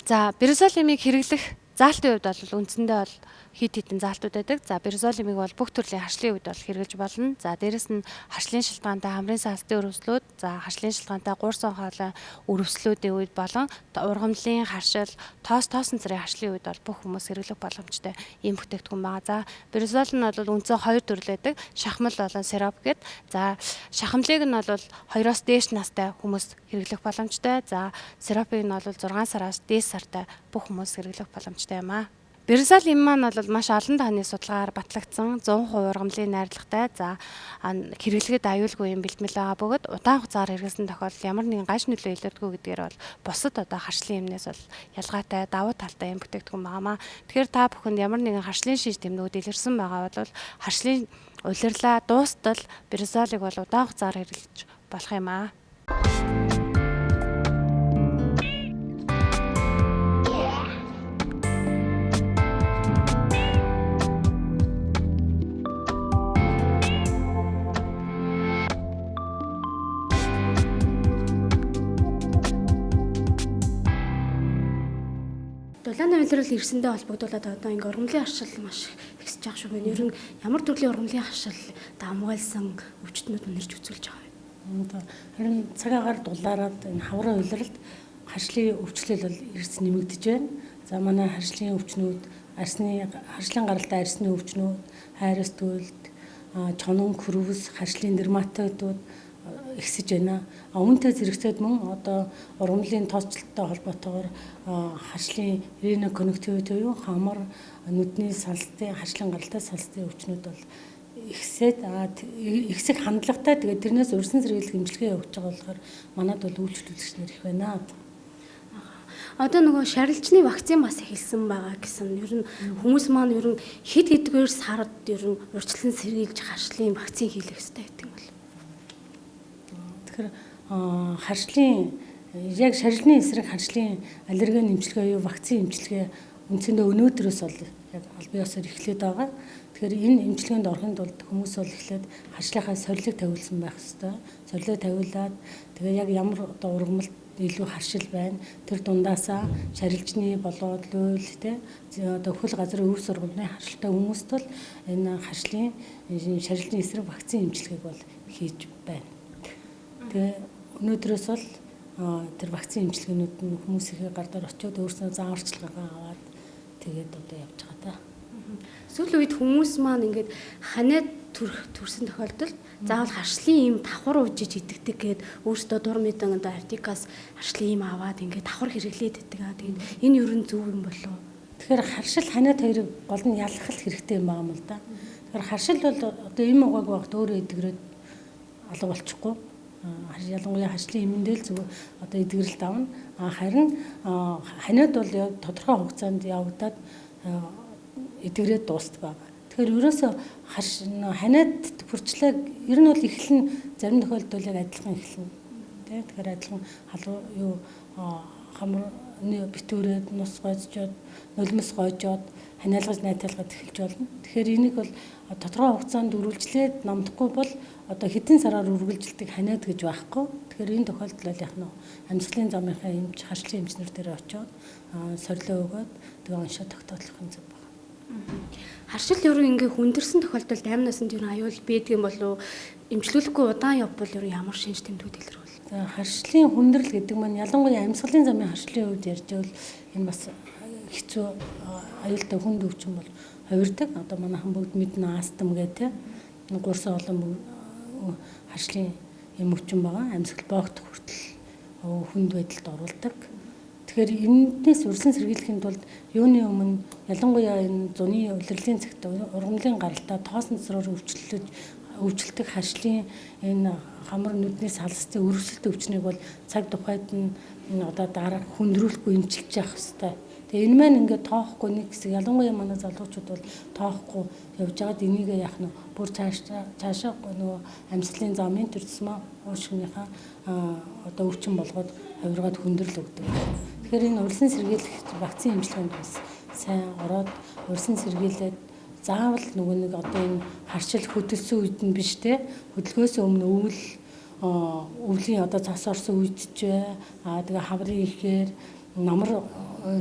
За бирюзолимыг хэрэглэх заалтын хувьд бол үндсэндээ бол хит хитэн заалтууд байдаг. За бирюзолимыг бол бүх төрлийн харшлын үед бол хэрэглэж болно. За дээрэс нь харшлын шалтгаантай хамрын сансдын өрөвслүүд, за харшлын шалтгаантай гуурсан хоолой өрөвслүүдийн үед болон ургамлын харшил, тоосон цэрийн харшлын үед бол бүх хүмүүс хэрэглэх боломжтой ийм бүтээгдэхүүн байгаа. За бирюзол нь бол үндсэн хоёр төрөл байдаг. Шахмал болон сироп гэд. За шахамлыг нь бол 2-оос дээш настай хүмүүс хэрэглэх боломжтой. За сиропыг нь бол 6 сараас дээш сартай бүх хүмүүс хэрэглэх боломжтой юм аа. Бирюзол им маань бол маш олон тооны судалгаагаар батлагдсан 100% ургамлын найрлагатай. За хэрэглэхэд аюулгүй юм бэлтгэл байгаа бөгөөд удаан хугацаар хэрэглэсэн тохиолдолд ямар нэгэн гаж нөлөө илэрдэггүй гэдгээр бол бусад одоо харшлын имнээс бол ялгаатай давуу талтай юм бүтээгдэхүүн байгаамаа. Тэгэхээр та бүхэнд ямар нэгэн харшлын шинж тэмдгүүд илэрсэн байгаа бол харшлын улирлаа дуустал бирюзолыг бол удаан хугацаар хэрэглэж болох юм аа. Дулааны улирал ирсэндээ холбогдуулаад одоо ингээ ургамлын харшил маш ихсэж байгаа шүү байна. Ер нь ямар төрлийн ургамлын харшил дамгайлсан өвчтнүүд үнэрч үзүүлж байгаа вэ? Харин цаг агаар дулаараад энэ хаврын улиралд харшлын өвчлөл бол эрс нэмэгдэж байна. За манай харшлын өвчнүүд, харшлын гаралтай арсны өвчнүүд, хайрас төлд, чонон хөрвс, харшлын дерматитууд ихсэж байна. Өмнөдөө зэрэгцээд мөн одоо ургамлын тооцолттой холбоотойгоор харшлын риноконнективит буюу хамар, нүдний салстын, харшлын гаралтай салстын өвчнүүд бол ихсэх хандлагатай. Тэгээд тэрнээс урьдчилан сэргийлэх эмчилгээ явуулж байгаа болохоор манад бол үйлчлүүлэгч нар их байна. Одоо нөгөө шарилжны вакцин бас эхэлсэн байгаа гэсэн. Ер нь хүмүүс маань ер нь хэд хэдгээр сард ер нь урьдчилан сэргийлж харшлын вакцин хийлгэх хэрэгтэй гэдэг юм бол. Тэгэхээр харшлын яг шарилжны эсрэг харшлын аллерген эмчилгээ буюу вакцин эмчилгээ үндсэндээ өнөөдрөөс бол яг аль биесээр эхлээд байгаа. Тэгэхээр энэ эмчилгээнд орохын тулд хүмүүс бол эхлээд харшлынхаа сорилыг тавиулсан байх ёстой. Сорилыг тавиулаад тэгээ яг ямар одоо ургамалд илүү харшил байна. Тэр дундаасаа шарилжны болоод луйл одоо хөл газрын өв сургамлын харшилтай хүмүүст бол энэ харшлын шарилжны эсрэг вакцин эмчилгээг бол хийж байна. Тэгээ өнөөдрөөс бол тэр вакцин эмчилгээнүүд нь хүмүүсийн гар дээр очиод өөрснөө зааварчилгаагаа аваад тэгээд одоо явж байгаа та. Сүүлийн үед хүмүүс маань ингээд ханиад төрсэн тохиолдолд заавал харшлын ийм давхар уужиж идэгдэг гээд өөртөө дур мэдэн одоо артикаас харшлын ийм аваад ингээд давхар хэрэглээд идэг. Тэгээд энэ юу н зөв юм болов уу? Тэгэхээр харшил ханиад хоёрыг гол нь ялгах хэрэгтэй юм байна л да. Тэгэхээр харшил бол одоо им угааг багт өөрөө идэгрээд алга болчихгүй. Ялангуяа харшлын имэндэл зөв одоо эдгэрэлт авна. Харин ханиад бол тодорхой хугацаанд явагдаад эдгэрээд дуустдаг байна. Тэгэхээр ерөөсөө ханиад хүрчлээ ер нь бол эхлэн зарим тохиолдолд яг адилхан эхэлнэ. Тэ тэгэхээр адилхан халуун юу хамрны битүүрээд нус гойжоод нулимс гойжоод ханиалгаж найталгаад эхэлж болно. Тэгэхээр энийг бол тодорхой хугацаанд үргэлжлээд намдахгүй бол одоо хэдэн сараар үргэлжилдэг ханиад гэж байхгүй. Тэгэхээр энэ тохиолдолд яг нь амьсгалын замынхаа эмч харшлын эмчнэр дээр очиод сорилоо өгөөд тэгээ уншаа тогтоотлох юм зөв байна. Харшил ерөө ингээ хүндэрсэн тохиолдолд амнасанд юу аюул бийдэг юм болов эмчлүүлэхгүй удаан явбал ерөө ямар шинж тэмдгүүд илэрвэл. Харшлын хүндрэл гэдэг маань ялангуяа амьсгалын замын харшлын үед ярьж байвал энэ бас хэцүү аюултай хүнд өвчин бол хувирдаг. Одоо манайхан бүгд мэднэ астм гэдэг тийм 3 олон харшлын юм өвчин байгаа. Амьсгал боогдох хүртэл хүнд байдалд оруулдаг. Тэгэхээр энэс урьдчилан сэргийлэхийн тулд юуны өмнө ялангуяа энэ зуны улирлын цагт ургамлын гаралтай тоос нцроор өвчлөлтөг харшлын энэ хамар нүднээс халсцын өрөвсөлт өвчнийг бол цаг тухайд нь одоо дараа хүндрүүлэхгүй эмчилж явах хэрэгтэй. Тэгээ энэ маань ингээд тоохгүй нэг хэсэг ялангуяа манай залуучууд бол тоохгүй явж байгаад энийг яах нь бүр цаашаа нөгөө амьсгалын замын төрсмөө уушгийнхаа одоо өвчин болгоод хувиргаад хүндрэл өгдөг. Тэгэхээр энэ урьдчилан сэргийлэх вакцины эмчилгээнд бас сайн ороод урьдчилан сэргийлээд заавал нөгөө нэг одоо энэ харшил хөдөлсөн үед нь биш те хөдөлгөөс өмнө өвлийн одоо цас орсон үед ч тэгээ хаврын ихээр намар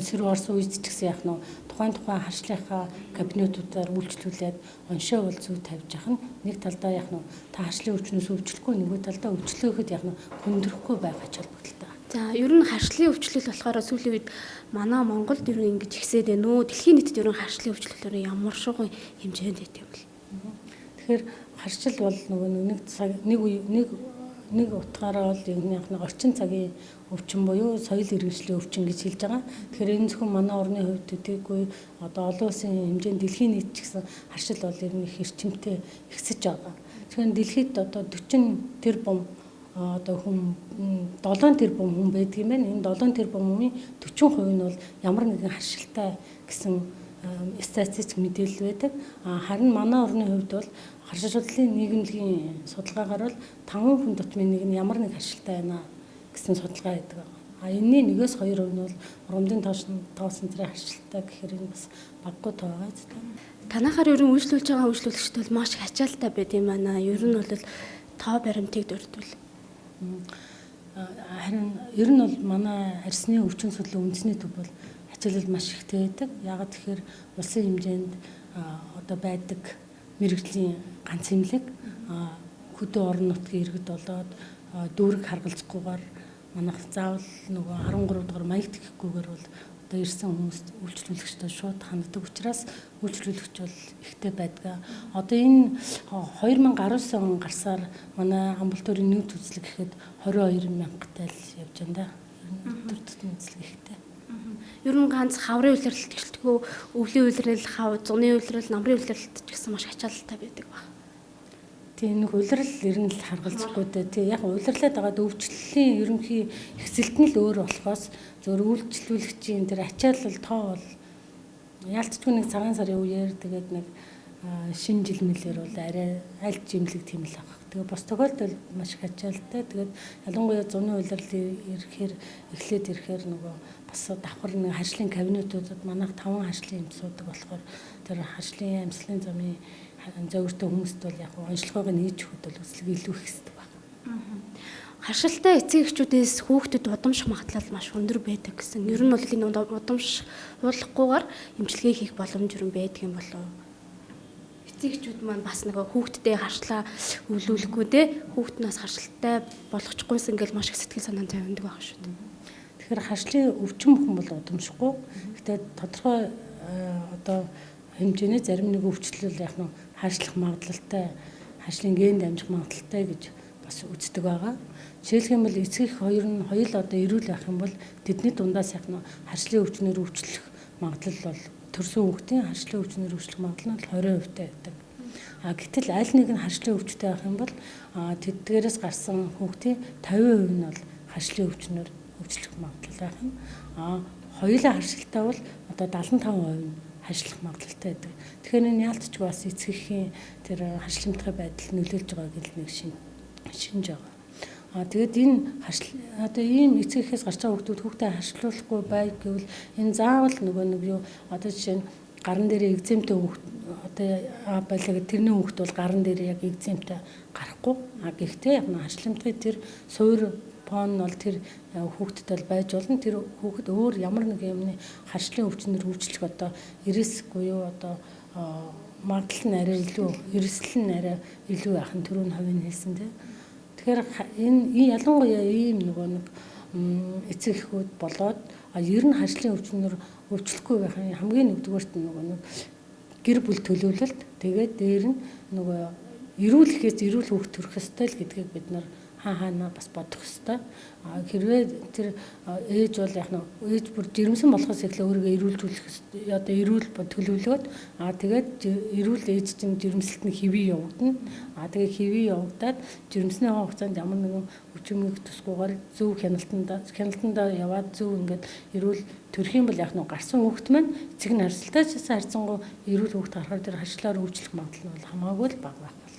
сэрв орсон үед ч гэсэн яах нь тухайн харшлынхаа кабинетуудаар үйлчлүүлээд оншоо бол зүй тавьж явах нь нэг талдаа яах нь та харшлын өвчнөөс өвчлөхгүй нөгөө талдаа өвчлөөхөд яах нь хүндрэхгүй байх ач холбогдолтой. За ер нь харшлын өвчлөл болохоор сүүлийн үед манай Монголд ер нь ингэж ихсээд байна уу? Дэлхийн нийтэд ер нь харшлын өвчлөлөөр ямар шугам хэмжээнд байт юм бэ? Тэгэхээр харшил бол нөгөө нэг утгаараа бол яг нэг орчин цагийн өвчин буюу соёл иргэншлийн өвчин гэж хэлж байгаа. Тэгэхээр энэ зөвхөн манай орны хувьд үдээгүй одоо олон улсын хэмжээнд дэлхийн нийт ч гэсэн харшил бол ер нь их эрчимтэй ихсэж байгаа. Тэгэхээр дэлхийд одоо 40 тэрбум одоо хүн 7 тэрбум хүн байдаг юм байна. Энэ 7 тэрбум хүний 40% нь бол ямар нэгэн харшилтай гэсэн статистик мэдээлэл байдаг. Харин манай орны хувьд бол харшил судлалын нийгэмлэгийн судалгаагаар бол 5 хүн дотмын нэг нь ямар нэг харшилтай байна гэсэн судалгаа байдаг. Энэний 1-2% нь бол ургамлын тоос нэрийн харшилтай гэхээр энэ бас баггүй тоо байгаа зү. Танахаар ер нь үйлчлүүлж байгаа үйлчлүүлэгчд бол маш их ачаалттай байд юм байна. Ер нь бол тоо баримтыг дурдвал. Харин ер нь бол манай арсны өвчин судлалын үндэсний төв бол ачаалал маш ихтэй байдаг. Яагаад тэгэхээр улсын хэмжээнд одоо байдаг мэрэгжлийн ганц хэмлэг хөдөө орон нутгийн иргэд болоод дүүрэг харгалзахгүйгээр манайх заавал нөгөө 13 дугаар маягт гэхгүйгээр бол одоо ирсэн хүмүүст үйлчлүүлэгчтэй шууд ханддаг учраас үйлчлүүлэгч бол ихтэй байдаг. Одоо энэ 2019 он гарсаар манай амбулаторийн нүүт үзлэг гэхэд 22,000-тай л явж байна да. Төр тутмын үзлэг ихтэй. Ер нь ганц хаврын үйлрэлт гэлтгөө өвлийн үйлрэл, зуны үйлрэл, намрын үйлрэлт ч гэсэн маш ачаалттай байдаг баг. Тийм нэг улирал ер нь л харгалзахгүй дээ. Тийм яг улирлаад байгаад өвчлөлийн ерөнхий хэсэлт нь л өөр болохоос зөвөр үйлчлүүлэгчийн тэр ачаалал тоо бол яалтчгүй нэг цагаан сарын үеэр тэгээд нэг шинэ жил мэлээр бол арай аль жимлэг тийм л байгаа. Тэгээ бос тохиолдолд маш их ачаалтай. Тэгээд ялангуяа зуны улирал эхлээд ирэхээр нөгөө бас давхар нэг харшлын кабинетуудад манайх 5 харшлын эмч суудаг болохоор тэр харшлын амьсгалын замын зөвөртэй хүмүүст бол яг онцлогоог нь хийж өгөхөд бол үзлэг илүү их хэсдэг байна. Харшилтай эцэг эхчүүдээс хүүхдэд удамших магадлал маш өндөр байдаг гэсэн. Ер нь бол энэ удамшуулахгүйгээр эмчилгээ хийх боломж юу байдаг юм болов уу? Эцэг эхчүүд маань бас нэг хүүхдтэй харшлаа өвлүүлэхгүй дээ. Хүүхд нь бас харшилтай болгочихгүйсэн гэж маш их сэтгэл санаанд тавьдаг байх шүү дээ. Тэгэхээр харшлын өвчин бүхэн бол удамшихгүй. Гэтэ тодорхой одоо хэмжээний зарим нэг өвчлөл яг нь хаашлах магадлалтай, хаашлын генд амжих магадлалтай гэж бас үздэг байгаа. Жишээлх юм бол эцгийнх хоёр нь хоёул одоо эрүүл байх юм бол тэдний дундаас яг нь харшлын өвчнөр өвчлөх магадлал бол төрсөн хүүхдийн харшлын өвчнөр өвчлөх магадлал нь 20% таа байдаг. Гэтэл аль нэг нь харшлын өвчтэй байх юм бол тэдгээрээс гарсан хүүхдийн 50% нь бол харшлын өвчнөр өвчлөх магадлал байх юм. Хоёулаа харшилтай бол одоо 75% нь харшлах магадлалтай байдаг. Тэгэхээр энэ яалтч бас эцгийнхээ тэр харшламтгай байдал нөлөөлж байгааг л нэг шинж байгаа. Тэгээд энэ одоо ийм эцгийнхээс гарч байгаа хүүхдээ харшлуулахгүй бай гэвэл энэ заавал нөгөө нэг юу одоо жишээ нь гаран дээр экземтэй хүүхд одоо байлаа тэрний хүүхд бол гаран дээр яг экземтэй гарахгүй. Гэхдээ яг нь харшламтгай тэр суур пон бол тэр хүүхдэд бол байж болно. Тэр хүүхэд өөр ямар нэг юмны харшлын өвчнөр өвчлөх одоо эрс буюу одоо магадлал нь арай илүү эрсэл нь арай илүү байх нь түрүүн хавийн хэлсэн тийм. Тэгэхээр энэ ялангуяа ийм нөгөө нэг эцэг эхүүд болоод ер нь харшлын өвчнөр өвчлөхгүй байх хамгийн нэгдүгээрт нөгөө нэг гэр бүл төлөвлөлт тэгээд дээр нь нөгөө эрүүл ихээс эрүүл хүүхд төрөх ёстой л гэдгийг бид нар хаана бас бодох ёстой. Хэрвээ тэр ээж бол яг нь ээж бүр жирэмсэн болохоос эхлээ өөрийгөө эрүүлжүүлэх одоо эрүүл төлөвлөгөөд тэгээд эрүүл ээж чинь жирэмсэлт нь хэвээ явагдана. Тэгээд хэвээ явагдаад жирэмсний хугацаанд ямар нэгэн өвчмөг тусгуугаар зөв хяналтандаа яваад зөв ингээд эрүүл төрөх юм бол яг нь гарсан хүүхэд маань эцэг нь харилцаатайч харьцангуй эрүүл хүүхэд гарахаар тэр харшлаар өвчлөх магадлал нь бол хамаагүй л бага байх болно.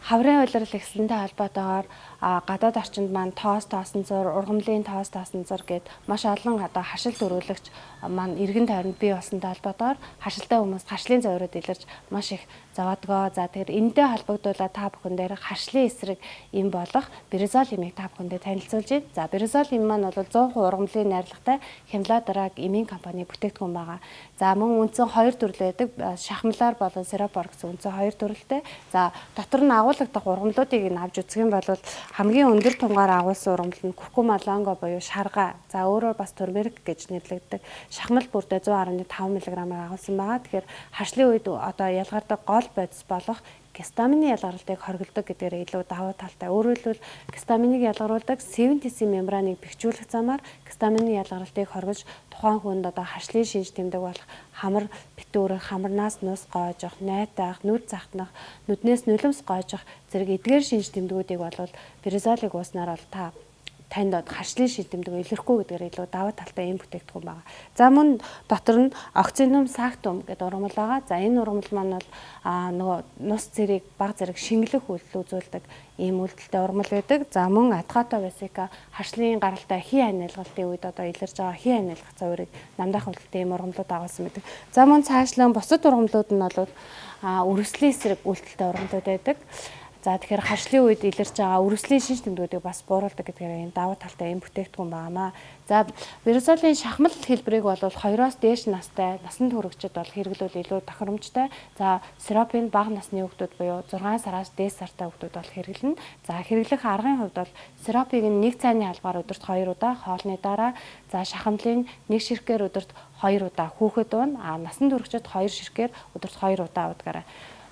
Хаврын улирал ихсэнтэй холбоотойгоор гадаад орчинд маань тоос тоосон зур, ургамлын тоос тоосон зур гэд маш олон одоо хашил төрүүлэгч маань эргэн тойронд бий болсонтой холбоотойгоор хашилтай хүмүүст хашлын зоврууд илэрч маш их заваадгаа. За тэгэхээр энэтэй холбогдуулаад та бүхэн дээр хашлын эсрэг эм болох биризол эмийг та бүхэндээ танилцуулж байна. За биризол эм маань бол 100% ургамлын найрлагатай хямлаадраг эмийн компани бүтээгдэхүүн байгаа. За мөн үндсэн 2 төрөл байдаг. Шахамлаар болон сиропор гэсэн үндсэн 2 төрөлтэй. За дотор нь агуулгадах ургамлуудыг нь авч үзэх юм бол хамгийн өндөр тунгаар агуулсан ургамал нь куркума лонго буюу шарга. За өөрөөр бас турмерик гэж нэрлэгддэг. Шахмал бүрдээ 115 мг-аар агуулсан байгаа. Тэгэхээр харшлын үед одоо ялгардаг гол бодис болох гистамины ялгаралтыг хоригддог гэдгээр илүү давуу талтай. Өөрөөр хэлбэл гистаминыг ялгаруулдаг C-type мембраныг бэхжүүлэх замаар гистамины ялгаралтыг хоригж тухайн хүнд одоо харшлын шинж тэмдэг болох хамар битүүрэх, хамарнаас нус гоожих, найтах, нүд захтнах, нүднээс нулимс гоожих зэрэг эдгээр шинж тэмдгүүдийг бол биризолыг ууснаар бол танд харшлын шил тэмдэг илэрхгүй гэдгээр илүү даваа талтай юм бүтээгдэхүүн байна. За мөн дотор нь оксинум сактум гэдэг ургамал байгаа. За энэ ургамал маань бол нөгөө нус цэрийг баг зэрэг шингэлэх үйлдэл үзүүлдэг ийм үйлдэлтэй ургамал байдаг. За мөн адхата весика харшлын гаралтай хий ханиалгалтын үед одоо илэрж байгаа хий ханиалгах цаврыг намдаах үйлдэлтэй ийм ургамлууд агуулсан байдаг. За мөн цаашлан бусад ургамлууд нь бол үргэлжлэлийн эсрэг үйлдэлтэй ургамлууд байдаг. За тэгэхээр харшлын үед илэрч байгаа үргэлжлэлийн шинж тэмдгүүдийг бас бууруулдаг гэдгээр энэ давуу талтай юм бүтээгдэхүүн байнамаа. За биризолын шахмал хэлбэрийг бол 2-оос дээш настай насанд хүрэгчид бол хэрэглүүл илүү тохиромжтой. За сиропын бага насны хүүхдүүд буюу 6 сараас дээш сартай хүүхдүүд бол хэрэглэнэ. За хэрэглэх аргын хувьд бол сиропыг нэг цайны халбаар өдөрт 2 удаа, хоолны дараа, за шахамлын 1 ширхгээр өдөрт 2 удаа хүүхэд дуuna, насанд хүрэгчид 2 ширхгээр өдөрт 2 удаа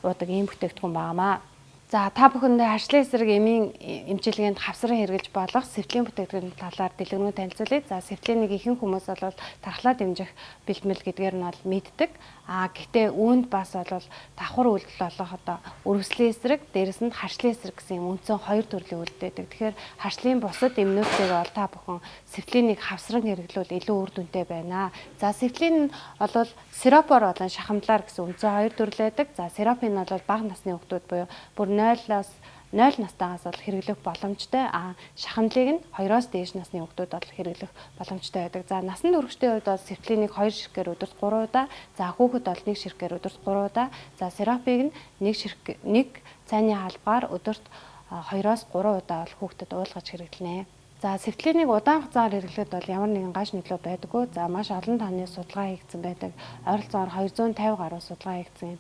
уудаг ийм бүтээгдэхүүн байнамаа. За та бүхэндээ харшлын эсрэг эмийн эмчилгээнд хавсран хэрэглэж болох сэвтлийн бүтээгдэхүүн талаар дэлгэрэнгүй танилцуулъя. За сэвтлийн нэг ихэнх хүмүүс бол тархлаа дэмжих бэлтгэл гэдгээр нь бол мэддэг. Гэхдээ үүнд бас бол давхар үйлдэл болох одоо үргэлжлэлийн эсрэг, дээрэс нь харшлын эсрэг гэсэн үндсэн 2 төрлийн үйлдэл байдаг. Тэгэхээр харшлын бусад эмнүүдтэйг бол та бүхэн сэвтлийн нэг хавсран хэрэглүүл илүү үр дүнтэй байна. За сэвтлийн нь бол сиропор болон шахамлаар гэсэн үндсэн 2 төрөл байдаг. За сиропын нь бол бага насны хүүхдүүд буюу бүр 0-аас 0 настайгаас бол хэрэглэх боломжтой. Шахамлыг нь 2-оос дээш насны хүүхдүүд бол хэрэглэх боломжтой байдаг. За насанд хүрэгчдийн хувьд бол сэвтлийн 1 2 ширхгээр өдөрт 3 удаа, за хүүхэд бол 1 ширхгээр өдөрт 3 удаа, за сиропыг нь 1 цайны халбаар өдөрт 2-оос 3 удаа бол хүүхдэд уулгаж хэрэглэнэ. За сэвтлийн удаан хугацаар хэрэглэхэд бол ямар нэгэн гаш нөлөө байдаггүй. За маш олон тооны судалгаа хийгдсэн байдаг. Ойролцоогоор 250 гаруй судалгаа хийгдсэн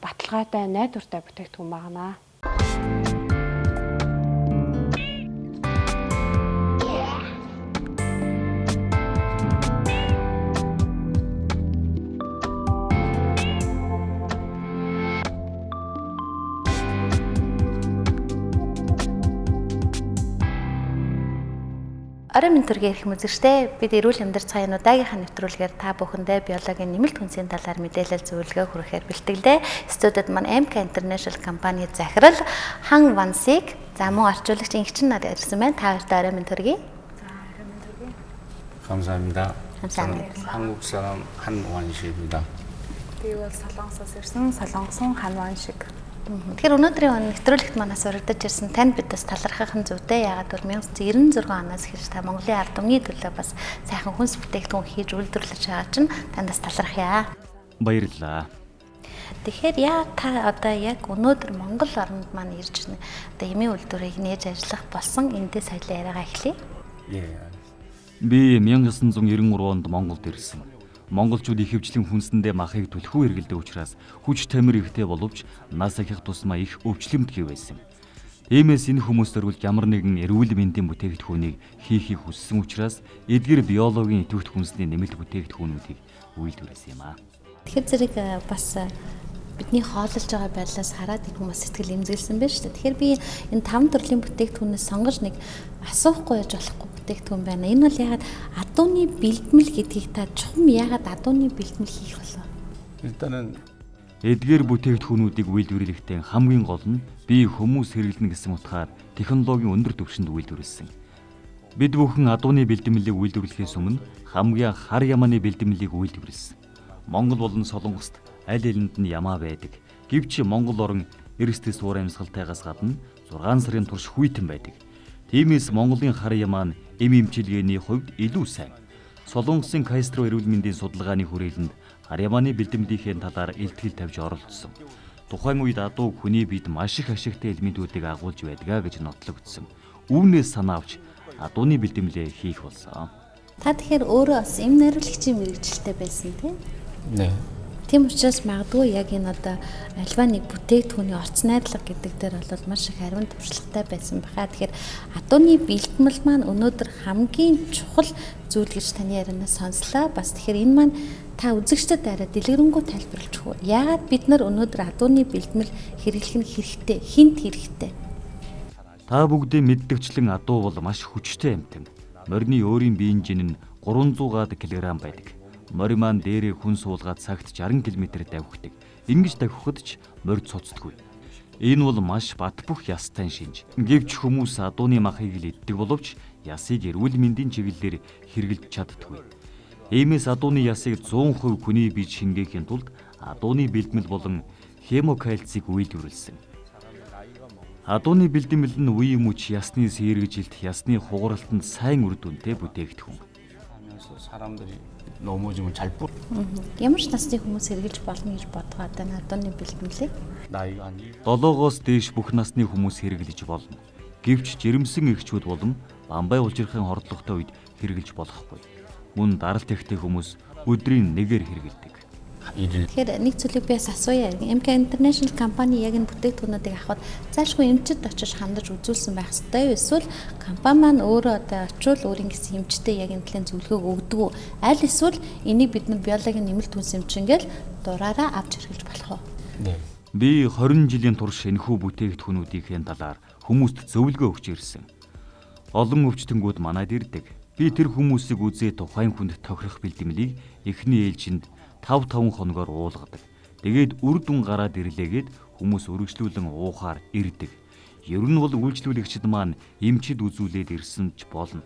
баталгаатай, найдвартай бүтээгдэхүүн байна. Орой минь төргийн эрх үзэгчтэй бид эрүүл амьдрал цагийн удаагийнхаа нэвтрүүлгээр та бүхэндээ биологийн нэмэлт хүнсийн талаар мэдээлэл зөвлөгөө хүргэхээр бэлтгэлээ. Студид маань MK International компани захирал Хан Вансыг за мөн орчуулагч Ингчин нар ирсэн байна. Та хоёрт орой минь төргий. За орой минь төргий. 감사합니다. 감사합니다. 한국 사람 한완식입니다. Би бол Солонгосоос ирсэн Солонгосын Хан Вансыг. Тэгэхээр өнөөдрийн нэвтрүүлэгт манаас урагдаж ирсэн танд бид бас талархахын зүйтэй. Яагаад гэвэл 1996 оноос эхэлж та Монголын ард түмний төлөө бас сайхан хүнс бүтээгдэхүүн хийж үйлдвэрлэж байгаа чинь танд бас талархъя. Баярлалаа. Тэгэхээр яа та одоо яг өнөөдөр Монгол орнд маань ирж одоо эмийн үйлдвэрийг нээж ажиллах болсон эндээ соёлын яриагаа эхлэе. 예. Би 1993 онд Монголд ирсэн. Монголчууд их хвжлийн хүнсэндээ махыг түлхүү эргэлдэг учраас хүч тамир ихтэй боловч нас ахих тусмаа их өвчлөмтгий байсан. Иймээс энэ хүмүүс зориулж ямар нэгэн эрүүл мэндийн бүтээгдэхүүнийг хийхийг хүссэн учраас эдгээр биологийн идэвхтэй хүнсний нэмэлт бүтээгдэхүүнүүдийг үйлдвэрлэсэн юм аа. Тэгэхээр зэрэг бас бидний хооллож байгаа байдлаас хараад их хүмүүс сэтгэл эмзэглсэн байна шүү дээ. Тэгэхээр би энэ 5 төрлийн бүтээгдэхүүнээс сонгож нэг асуухгүй яж болохгүй бүтээгдэхүүн байна. Энэ бол ягаад адууны бэлтгэл гэдгийг та чухам ягаад адууны бэлтгэл хийх болов? 일단은 Эдгээр бүтээгдэхүүнүүдийг үйлдвэрлэхдээ хамгийн гол нь би хүмүүс хэрэглэнэ гэсэн утгаар технологийн өндөр түвшинд үйлдвэрлэсэн. Бид бүхэн адууны бэлтгэлийг үйлдвэрлэхээс өмнө хамгийн хар ямааны бэлтгэлийг үйлдвэрлэсэн. Монгол болон Солонгост аль алинд нь ямаа байдаг. Гэвч Монгол орн эрсдэс уур амьсгалтайгаас гадна 6 сарын турш хүйтэн байдаг. Тиймээс Монголын хар ямаа нь эм эмчилгээний хувьд илүү сайн. Солонгосын Кайстро эрүүл мэндийн судалгааны хүрээлэнд хар ямааны бэлтгэлийнхээ талаар илтгэл тавьж оролцсон. Тухайн үед адуу хүний бид маш их ашигтай элементүүдийг агуулж байдгаа гэж нотлогдсон. Үүнээс санаа авч адууны бэлтгэлээ хийх болсон. Та тэгэхээр өөрөө бас эм найруулагчийн мэрэгчлэлтэй байсан тийм? 네. Тийм учраас магадгүй яг энэ одоо альва нэг бүтээгдэхүүний орц найдлага гэдэг дээр бол маш их ариун туршлагатай байсан баха. Тэгэхээр адууны бэлтгэл маань өнөөдөр хамгийн чухал зүйл гэж таны ярианаас сонслоо. Бас тэгэхээр энэ маань та үзэгчдэд арай дэлгэрэнгүй тайлбарлаж өгөө. Яагаад бид нар өнөөдөр адууны бэлтгэл хэрэглэх нь хэрэгтэй? Хинт хэрэгтэй? Та бүгдээ мэддэгчлэн адуу бол маш хүчтэй амьтан. Морины өөрийн биеийн жин нь 300 кг байдаг. Морь маань дээрээ хүн суулгаад цагт 60 км давхдаг. Ингэж давхихад ч морь цуцдаггүй. Энэ бол маш бат бөх ястай шинж. Гэвч хүмүүс адууны махыг л иддэг боловч ясыг эрүүл мэндийн чиглэлээр хэрэглэж чаддаггүй. Иймээс адууны ясыг 100% хүний бие шингээхийн тулд адууны бэлтгэл болон хемокальцийг үйлдвэрлэсэн. Адууны бэлтгэл нь үеийн мөч ясны сэргэжилт, ясны хугаралтанд сайн үр дүнтэй бүтээгдэхүүн. 하면서 사람들이 넘어지면 잘 뿌. Ямар ч насны хүмүүс хэрэгжилж болно гэж бодгоо одоо адууны бэлтгэлийг. 나이가 한 7-оос дээш бүх насны хүмүүс хэрэглэж болно. Гэвч жирэмсэн эхчүүд болон бамбай улжирхын хордлоготой үед хэрэглэж болохгүй. Мөн даралт ихтэй хүмүүс өдрийн нэгээр хэрэглэдэг. 일일 Тэгэхээр нэг зүйлийг би бас асууя. MK International компани яг энэ бүтээгдэхүүнүүдийг авахд заашгүй эмчид очиж хандаж үзүүлсэн байх ёстой. Эсвэл компани маань өөрөө одоо очивол өөрийн гэсэн эмчтэй яг энэ талын зөвлөгөөг өгдөг үү? Аль эсвэл энийг бид нар биологийн нэмэлт хүнс эмчингээл дураараа авч хэрэглэж болох уу? 네. Би 20 жилийн турш энэхүү бүтээгдэхүүнүүдийн талаар хүмүүст зөвлөгөө өгч ирсэн. Олон өвчтөнгүүд манайд ирдэг. Би тэр хүмүүсийг үзээ тухайн хүнд тохирох бэлтгэлийг эхний ээлжинд 5 хоногоор уулгадаг. Тэгээд үр дүн гараад ирлээгээд хүмүүс өргөжлүүлэн уухаар ирдэг. Ер нь бол үйлчлүүлэгчид маань эмчид үзүүлээд ирсэн ч болно.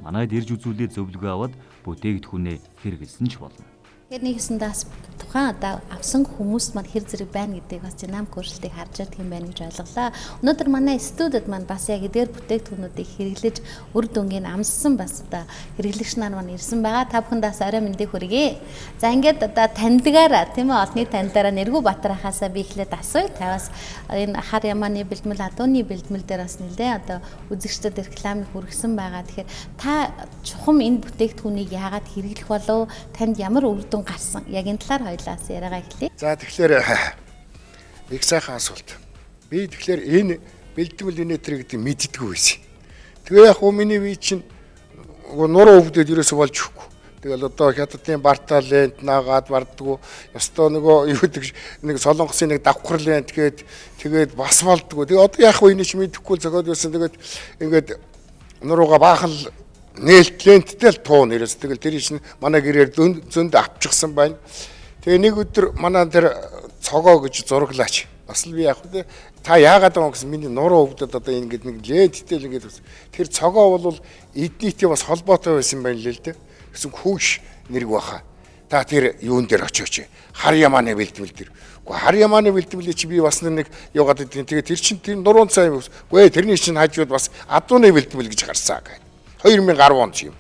Манайд ирж үзүүлээд зөвлөгөө аваад бүтээгдэхүүнээ хэрэгэлсэн ч болно. Тэгэхээр нэгсэндээс тухайн одоо авсан хүмүүс маань хэр зэрэг байна гэдгийг бас динамик өөрчлөлтийг харж байгаа юм байна гэж ойлголаа. Өнөөдөр манай студид маань бас яг эдгээр бүтээгдэхүүнүүдийг хэрэглэж үр дүнгийн амссан бас одоо хэрэглэгч нар маань ирсэн байгаа. Та бүхэндээс орой мэндийг хүргэе. За ингээд одоо таньдгаараа тийм ээ олонний таньдаараа Эрүүл Батрахаасаа би эхлээд асууя. Та бас энэ хар ямааны бэлтгэл, адууны бэлтгэл дээр бас нэлээ одоо үзэгчдэд рекламыг хүргэсэн байгаа. Тэгэхээр та чухам энэ бүтээгдэхүүнийг яагаад хэрэглэх болов? Танд ямар үр дүн гарсан? Яг энэ талаар хоёлаас яриагаа эхлэе. За тэгэхээр их сайхан асуулт. Би тэгэхээр энэ бэлтгэл инээтрийг гэдэг мэддэггүй байсан. Тэгээ яг хөө миний би чинь нуруу өвдөд ерөөсө болж өгөхгүй. Тэгэл одоо хятадын бартаа лент наагаад бардггүй. Ёстой нөгөө юу гэдэг нэг солонгосын нэг давхар лент тэгээд бас болдгоо. Тэгээ одоо яг хөө энэ ч мэдэхгүй зөгөөд байсан. Тэгээд ингээд нурууга баахан нээлт ленттэй л туун ерөөс. Тэгэл тэр чинь манай гэрээр зөнд авчихсан байна. Тэгээ нэг өдөр манай тэр цогоо гэж зураглаач. Бас л би яг хөө та яагаад байгаа гэсэн миний нуруу өвдөд одоо ингээд нэг ленттэй л ингээд тэр цогоо бол эднийтэй бас холбоотой байсан байна л дээ. Гэсэн хөөш нэрг баха. Та тэр юун дээр очооч. Хар ямааны бэлтгэл дээр. Уу хар ямааны бэлтгэлээ чи би бас нэг яваад идэв. Тэгээ тэр чин тэр нуруунд цай. Үгүй тэрний чин хажууд бас адууны бэлтгэл гэж гарсан гэх. 2010 онд юм.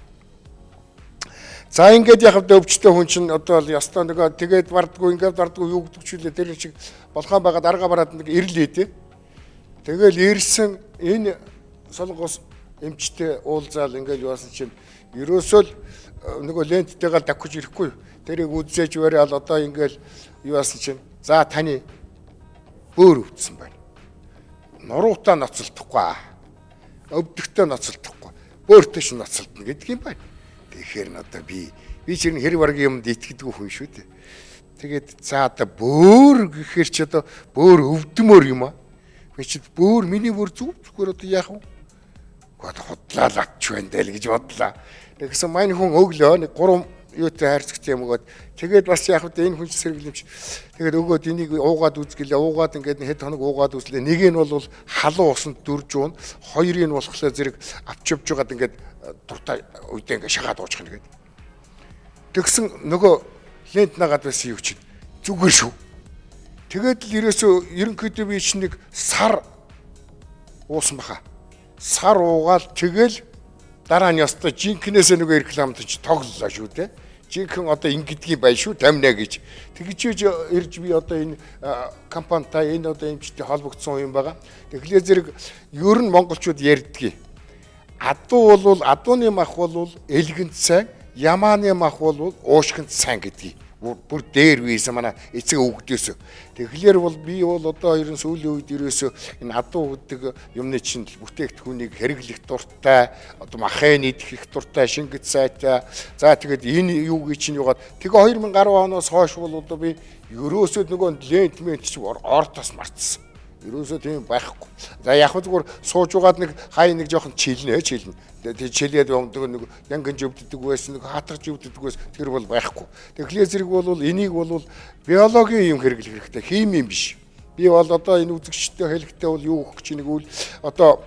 За ингээд яг өвчтөе хүн чин одоо ястаа нөгөө тэгээд бардггүй ингээд бардггүй юу гэдэг чүлээ тэр шиг болгоон байгаад арга бараад нэг ирлээ дээ. Тэгэл ирсэн энэ солонгос эмчтэй уулзаал ингээд юуасан чин ерөөсөө л нөгөө ленттэйгээ давхиж ирэхгүй. Тэрийг үзээж бариал одоо ингээл юуасан чинь за таны бөөр өвдсөн байна. Нуруутаа ноцолдохгүй. Өвдөгтэй ноцолдохгүй. Бөөртэй ш ноцолдно гэдэг юм байна. Тэгэхээр н одоо би чинь хэрэг баргийн юмд итгэдэггүй хүн шүү дээ. Тэгээд за одоо бөөр гэхээр чи одоо бөөр өвдмөр юм аа. Би чи бөөр миний бөөр зүгээр одоо яах вэ? Гэхдээ худлаа л атч байна даа л гэж бодлаа. Тэгсэн маань хүн өглөө нэг 3 юутай хайрцагт юм өгөөд тэгээд бас яг хөө энэ хүн сэргэлэмч тэгээд өгөөд энийг уугаад үзгэлээ уугаад ингээд хэд хоног уугаад үзлээ нэг нь бол халуун усанд дүрж уун хоёрыг нь болохлоо зэрэг авч явж байгаад ингээд дуртай үедээ ингээд шагаад уучих нэгэд тэгсэн нөгөө лент нагаад байсан юу чинь зүгээр шүү тэгээд л ерөөсөө ерөнхийдөө би чинь нэг сар уусан баха сар уугаал тэгэл дараа нь ястаа жинкнээс нөгөө рекламд ч тоглолоо шүү дээ. Жинхэн одоо ингэдгийг бай шүү тамина гэж. Тэгж ирж би одоо энэ компанитай энэ одоо эмчтэй холбогдсон юм байгаа. Тэгэхээр зэрэг ер нь монголчууд ярьдгийг. Адуу бол адууны мах бол элгэнд сайн, ямааны мах бол уушгинд сайн гэдгийг. Бүр дээр үйсэн манай эцэг өвгдөөс. Тэгэхээр бол би бол одоо ерөн сүүлийн үед ерөөсөө энэ адуу гэдэг юмны чинь бүтээгдэхүүнийг хэрэглэх дуртай, одоо махын идэх их дуртай, шингэц сайтай. За тэгээд энэ юуг чинь юугаад тэгээ 2010 оноос хойш бол одоо би ерөөсөө нөгөө лент мент чинь ортоос мартсан. Ерөөсөө тийм байхгүй. За яг зүгээр сууж угаад нэг хай нэг жоохон чилнэ. Тэгээ чилээд өмдөг нэг янган живддэг байсан, нэг хатгаж живддэг байсан. Тэр бол байхгүй. Тэгэхээр зэрэг бол энийг бол биологийн юм хэрэглэх хэрэгтэй. Хими юм биш. Би бол одоо энэ үзэгчтэй хэлэхдээ бол юу өгөх чинь нэг үл одоо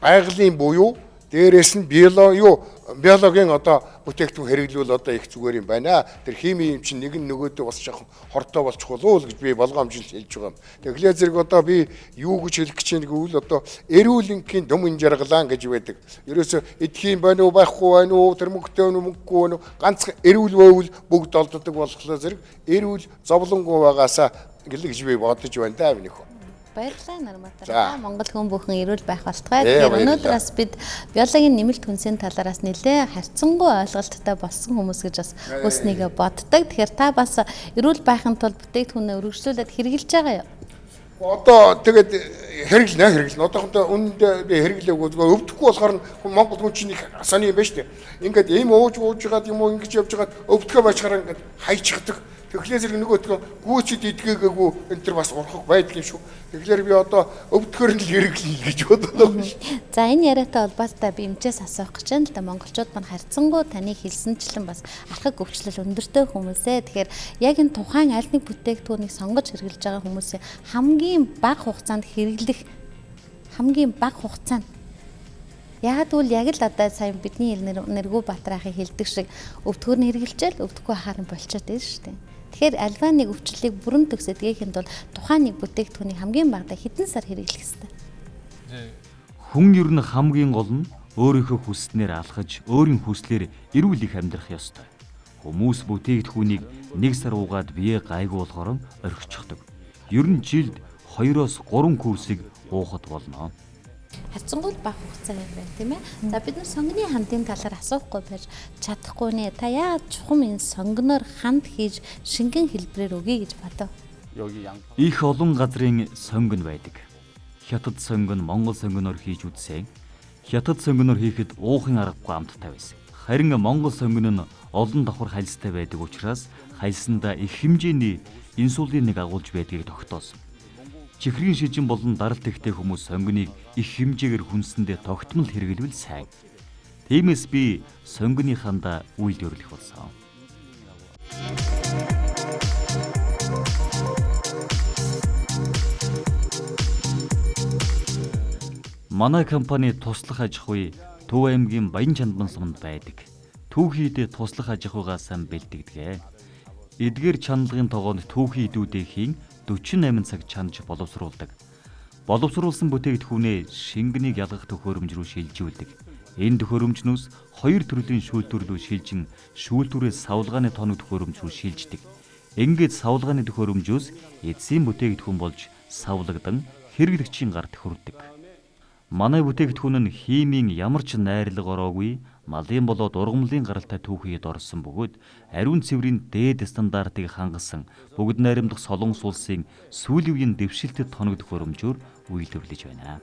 байгалийн буюу дээрээс нь биологийн одоо бүтээгдэхүүн хэрэглүүл одоо их зүгээр юм байна. Тэр хими юм чинь нэг нь нөгөөдөө бас жоохон хортой болчих болов уу гэж би болгоомжлж хэлж байгаа юм. Тэгэхээр зэрэг одоо би юу гэж хэлэх гэж нэг үл одоо эрүүлэнгийн дум инжаргалаан гэж байдаг. Ерөөсө эдхийн байна уу байхгүй байна уу тэр мөнгөтэй мөнгөгүй байна уу ганц эрүүл бөвөл бүгд олддог болохоор зэрэг эрүүл зовлонгуй байгаасаа гэж би бодож байна даа минийх. Баярлалаа Нарматар. Монгол хүн бүхэн эрүүл байх болтугай. Тэгэхээр өнөөдөр бас бид биологийн нэмэлт хүнсийн талаараас нэлээ харьцангуй ойлголттой болсон хүмүүс гэж бас өснийгөө боддог. Тэгэхээр та бас эрүүл байхын тулд бүтээгдэхүүнээ өргөжлүүлээд хэрэгжилж байгаа юу? Одоо тэгээд хэрэглэнэ. Одоохондоо үнэндээ би хэрэглээгүй өвдөхгүй болохоор Монгол хүн чинь их асааны юм байна шүү дээ. Ингээд ийм ууж жагаад юм уу ингэж явж жагаад өвдгөө бачгараа ингээд хайчихдаг. Тэгэхээр зэрэг нөгөөдгөө гүйчэд идгээгээгүй энэ төр бас урхах байдаг юм шүү. Тэгэхээр би одоо өвдгөр нь л хэрэглэе гэж боддог юм шүү. За энэ яриатай холбоотой би эмчээс асуух гэж байна л да монголчууд маань харьцангуй таны хэлсэнчлэн бас архаг өвчлөл өндөртэй хүмүүсээ. Тэгэхээр яг энэ тухайн аль нэг бүтээгдэхүүнийг сонгож хэрэглэж байгаа хүмүүсийн хамгийн бага хугацаанд хэрэглэх Яагаад гэвэл яг л одоо сая бидний нэргүү Батраахыг хэлдэг шиг өвдгөрний хэрэгжилжэл өвдөхгүй ахаар нь болчиход байна шүү дээ. Тэгэхээр альва нэг өвчлөлийг бүрэн төгсөдгийхэд бол тухайн нэг бүтээгдэхүүнийг хамгийн багадаа хэдэн сар хэрэглэх ёстой. Хүн ер нь хамгийн гол нь өөрийнхөө хүснээр алхаж, өөрийн хүслээр эрүүл их амьдрах ёстой. Хүмүүс бүтээгдэхүүнийг 1 сар уугаад бие гайгүй болохоор орхичихдаг. Ер нь жилд 2-3 курсыг уухад болно. Харьцангуй бага хугацаа юм байна тийм ээ. За бид нар сонгоны хандын талаар асуухгүй байж чадахгүй нэ. Та яагаад чухам энэ сонгоноор ханд хийж шингэн хэлбэрээр өгье гэж бодов? Их олон газрын сонгон байдаг. Хятад сонгон, Монгол сонгоноор хийж үзсэн. Хятад сонгоноор хийхэд уухын аргагүй амттай байсан. Харин Монгол сонгон нь олон давхар хальстай байдаг учраас хальсандаа их хэмжээний инсулиныг агуулж байдгийг тогтоосон. Чихрийн шижин болон даралт ихтэй хүмүүс сонгоныг их хэмжээгээр хүнсэндээ тогтмол хэрэглэвэл сайн. Тиймээс би сонгоныхандаа үйлдвэрлэх болсон. Манай компани туслах аж ахуй Төв аймгийн Баян Чандан суманд байдаг. Түүхийд туслах аж ахуйгаас бэлтгэдэг. Эдгээр чандлын тогоонд түүхий идүүдийн 48 цаг чанж боловсруулдаг. Боловсруулсан бүтээгдэхүүнээ шингэнийг ялгах төхөөрөмж рүү шилжүүлдэг. Энэ төхөөрөмжнөөс 2 төрлийн шүүлтүүрлүү шилжин шүүлтүүрээс савлгааны тоног төхөөрөмж рүү шилждэг. Ингээд савлгааны төхөөрөмжөөс эцсийн бүтээгдэхүүн болж савлагдан хэрэглэгчийн гарт хүрдэг. Манай бүтээгдэхүүн нь химийн ямар ч найрлага ороогүй, малын болоод ургамлын гаралтай түүхийд орсон бөгөөд ариун цэврийн дээд стандартыг хангасан бүгд найрамдах Солонгос улсын сүүлийн үеийн дэвшилтэд тоног төхөөрөмжөөр үйлдвэрлэж байна.